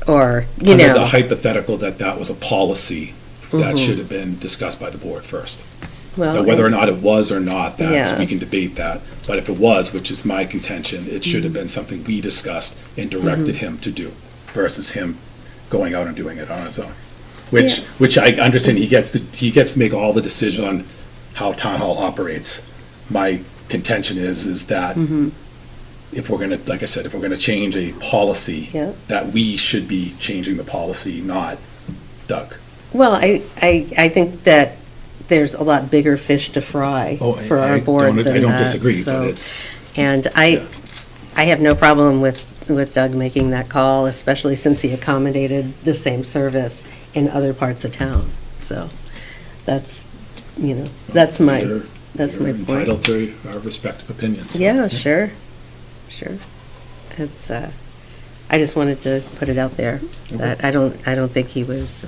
Or, under the hypothetical that was a policy, that should have been discussed by the board first. Now, whether or not it was or not, Yeah. we can debate that. But if it was, which is my contention, it should have been something we discussed and directed him to do versus him going out and doing it on his own. Which I understand, he gets to make all the decision on how town hall operates. My contention is that if we're gonna, like I said, if we're gonna change a policy, Yeah. that we should be changing the policy, not Doug. Well, I think that there's a lot bigger fish to fry for our board than that. I don't disagree, so- but it's, And I have no problem with Doug making that call, especially since he accommodated the same service in other parts of town. So that's, that's my you're point. entitled to our respective opinions. Yeah, sure. It's, I just wanted to put it out there, that I don't think he was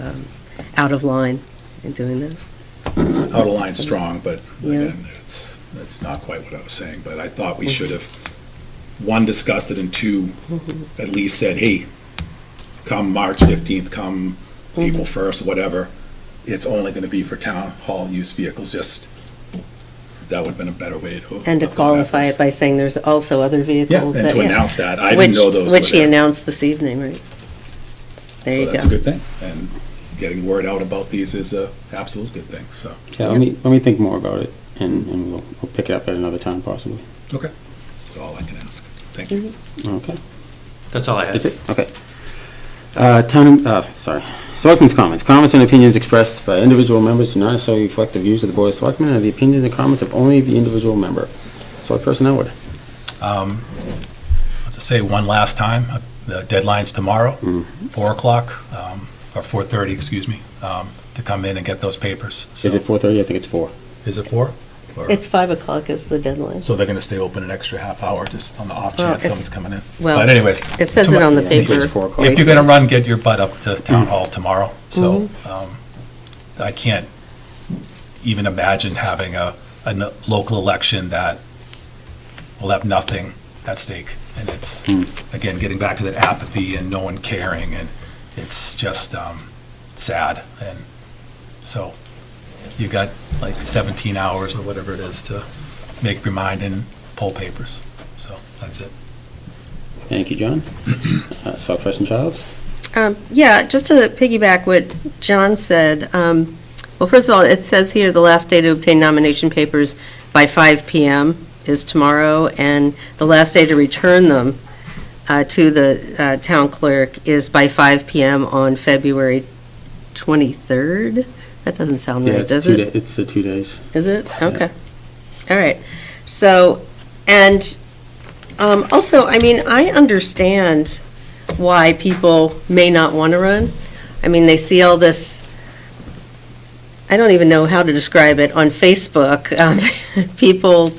out of line in doing that. Out of line strong, but Yeah. again, it's not quite what I was saying, but I thought we should have, 1, discussed it, and 2, at least said, hey, come March 15th, come April 1st, whatever, it's only gonna be for town hall use vehicles, that would have been a better way to. And to qualify it by saying there's also other Yeah, vehicles. and that- to announce that, I didn't know those were Which he there. announced this evening, right? There you So go. that's a good thing, and getting word out about these is a absolute good thing, so. Yeah, let me think more about it, and we'll pick it up at another time possibly. Okay, that's all I can ask. Thank you. Okay. that's all I had. That's it? Okay. Selectmen's comments. Comments and opinions expressed by individual members do not necessarily reflect the views of the Board of Selectmen and the opinions and comments of only the individual member. Select-Person Elwood. Let's just say one last time, the deadline's tomorrow, 4 o'clock, or 4:30, excuse me, to come in and get those papers. So- Is it 4:30? I think it's 4. Is it 4? Or- It's 5 o'clock is the deadline. So they're gonna stay open an extra half hour, just on the off Well, chance it's- someone's coming in. well, But anyways. It says it on the I think it's paper. 4 o'clock. If you're gonna run, get your butt up to town hall tomorrow. So, I can't even imagine having a local election that will have nothing at stake. And it's, again, getting back to that apathy and no one caring, and it's just sad. And so you got like 17 hours or whatever it is to make your mind and pull papers. So that's it. Thank you, John. Select-Person Childs. Yeah, just to piggyback what John said, well, first of all, it says here the last day to obtain nomination papers by 5 PM is tomorrow, and the last day to return them to the town clerk is by 5 PM on February 23rd. That doesn't sound Yeah, right, it's does 2 it? It's the 2 days. Is it? Okay. All right. So, and also, I mean, I understand why people may not want to run. I mean, they see all this, I don't even know how to describe it, on Facebook, people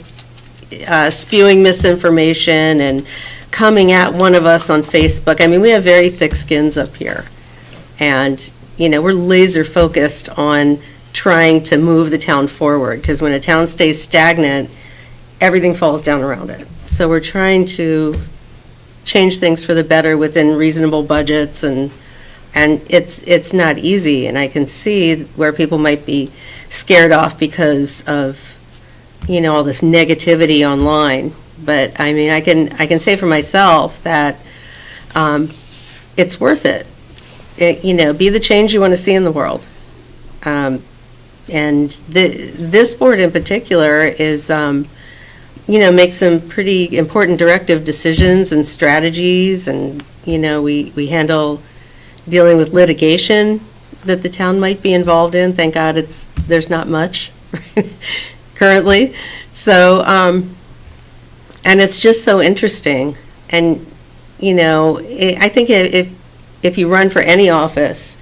spewing misinformation and coming at one of us on Facebook. I mean, we have very thick skins up here. And, you know, we're laser focused on trying to move the town forward, because when a town stays stagnant, everything falls down around it. So we're trying to change things for the better within reasonable budgets, and it's not easy. And I can see where people might be scared off because of, you know, all this negativity online. But I mean, I can say for myself that it's worth it. You know, be the change you want to see in the world. And this board in particular is, you know, makes some pretty important directive decisions and strategies. And, you know, we handle dealing with litigation that the town might be involved in. Thank God there's not much currently. So, and it's just so interesting. And, you know, I think if you run for any office,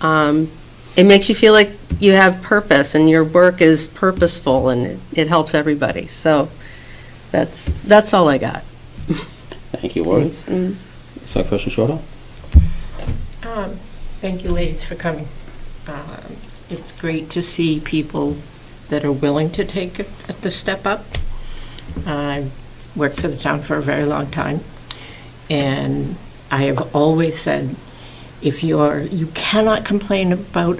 it makes you feel like you have purpose and your work is purposeful, and it helps everybody. So that's all I got. Thank you, Lori. Select Person Shortall? Thank you, ladies, for coming. It's great to see people that are willing to take the step up. I've worked for the town for a very long time, and I have always said, you cannot complain about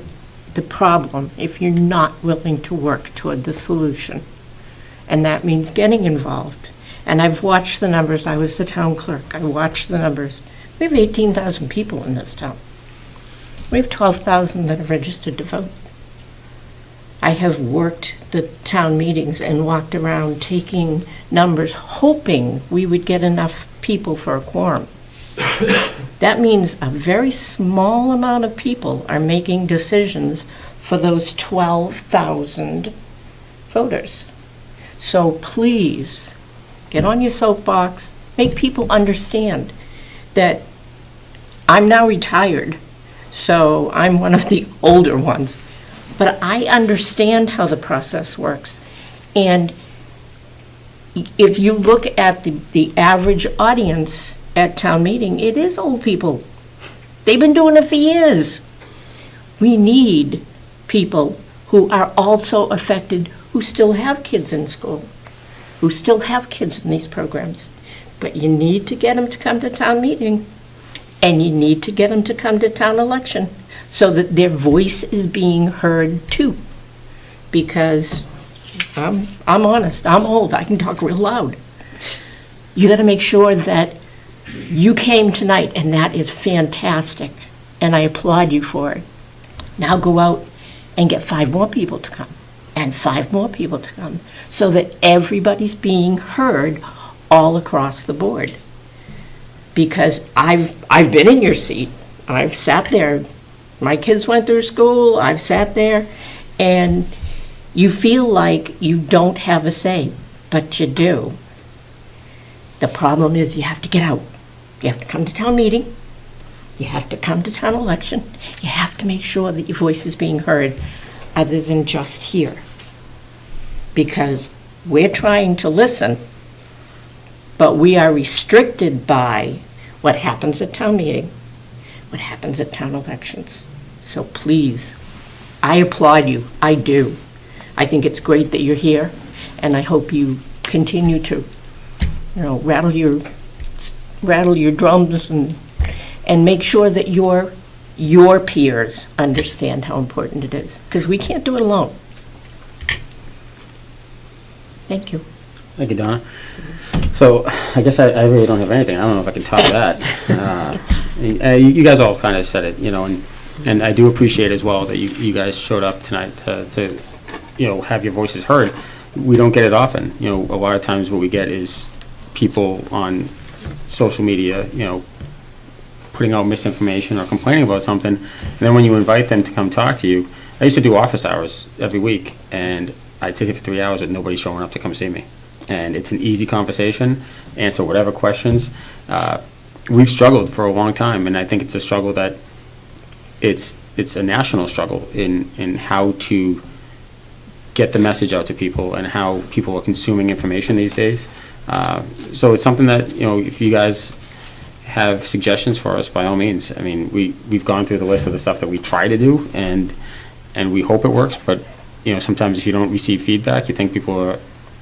the problem if you're not willing to work toward the solution. And that means getting involved. And I've watched the numbers. I was the town clerk. I watched the numbers. We have 18,000 people in this town. We have 12,000 that have registered to vote. I have worked the town meetings and walked around taking numbers, hoping we would get enough people for a quorum. That means a very small amount of people are making decisions for those 12,000 voters. So please, get on your soapbox, make people understand that I'm now retired, so I'm one of the older ones, but I understand how the process works. And if you look at the average audience at town meeting, it is old people. They've been doing it for years. We need people who are also affected, who still have kids in school, who still have kids in these programs. But you need to get them to come to town meeting, and you need to get them to come to town election so that their voice is being heard too. Because I'm honest, I'm old, I can talk real loud. You gotta make sure that you came tonight, and that is fantastic, and I applaud you for it. Now go out and get 5 more people to come, and 5 more people to come, so that everybody's being heard all across the board. Because I've been in your seat. I've sat there. My kids went through school. I've sat there, and you feel like you don't have a say, but you do. The problem is you have to get out. You have to come to town meeting. You have to come to town election. You have to make sure that your voice is being heard other than just here. Because we're trying to listen, but we are restricted by what happens at town meeting, what happens at town elections. So please, I applaud you. I do. I think it's great that you're here, and I hope you continue to, rattle your drums and make sure that your peers understand how important it is, because we can't do it alone. Thank you. Thank you, Donna. So I guess I really don't have anything. I don't know if I can top that. You guys all kind of said it, and I do appreciate as well that you guys showed up tonight to have your voices heard. We don't get it often. A lot of times what we get is people on social media, putting out misinformation or complaining about something, and then when you invite them to come talk to you, I used to do office hours every week, and I'd sit here for 3 hours with nobody showing up to come see me. And it's an easy conversation, answer whatever questions. We've struggled for a long time, and I think it's a struggle that it's a national struggle in how to get the message out to people and how people are consuming information these days. So it's something that, if you guys have suggestions for us, by all means. I mean, we've gone through the list of the stuff that we try to do, and we hope it works, but, sometimes if you don't receive feedback, you think people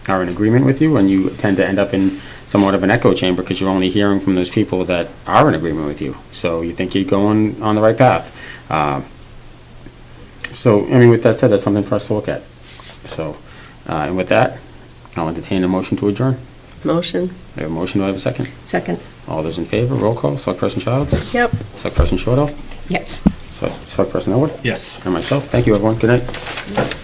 are in agreement with you, and you tend to end up in somewhat of an echo chamber because you're only hearing from those people that are in agreement with you. So you think you're going on the right path. So, I mean, with that said, that's something for us to look at. So, and with that, I'll entertain a motion to adjourn. Motion. I have a motion, do I have a second? Second. All those in favor, roll call. Selectperson Childs? Yep. Selectperson Shortall? Yes. Selectperson Elwood? Yes. And myself. Thank you, everyone. Good night.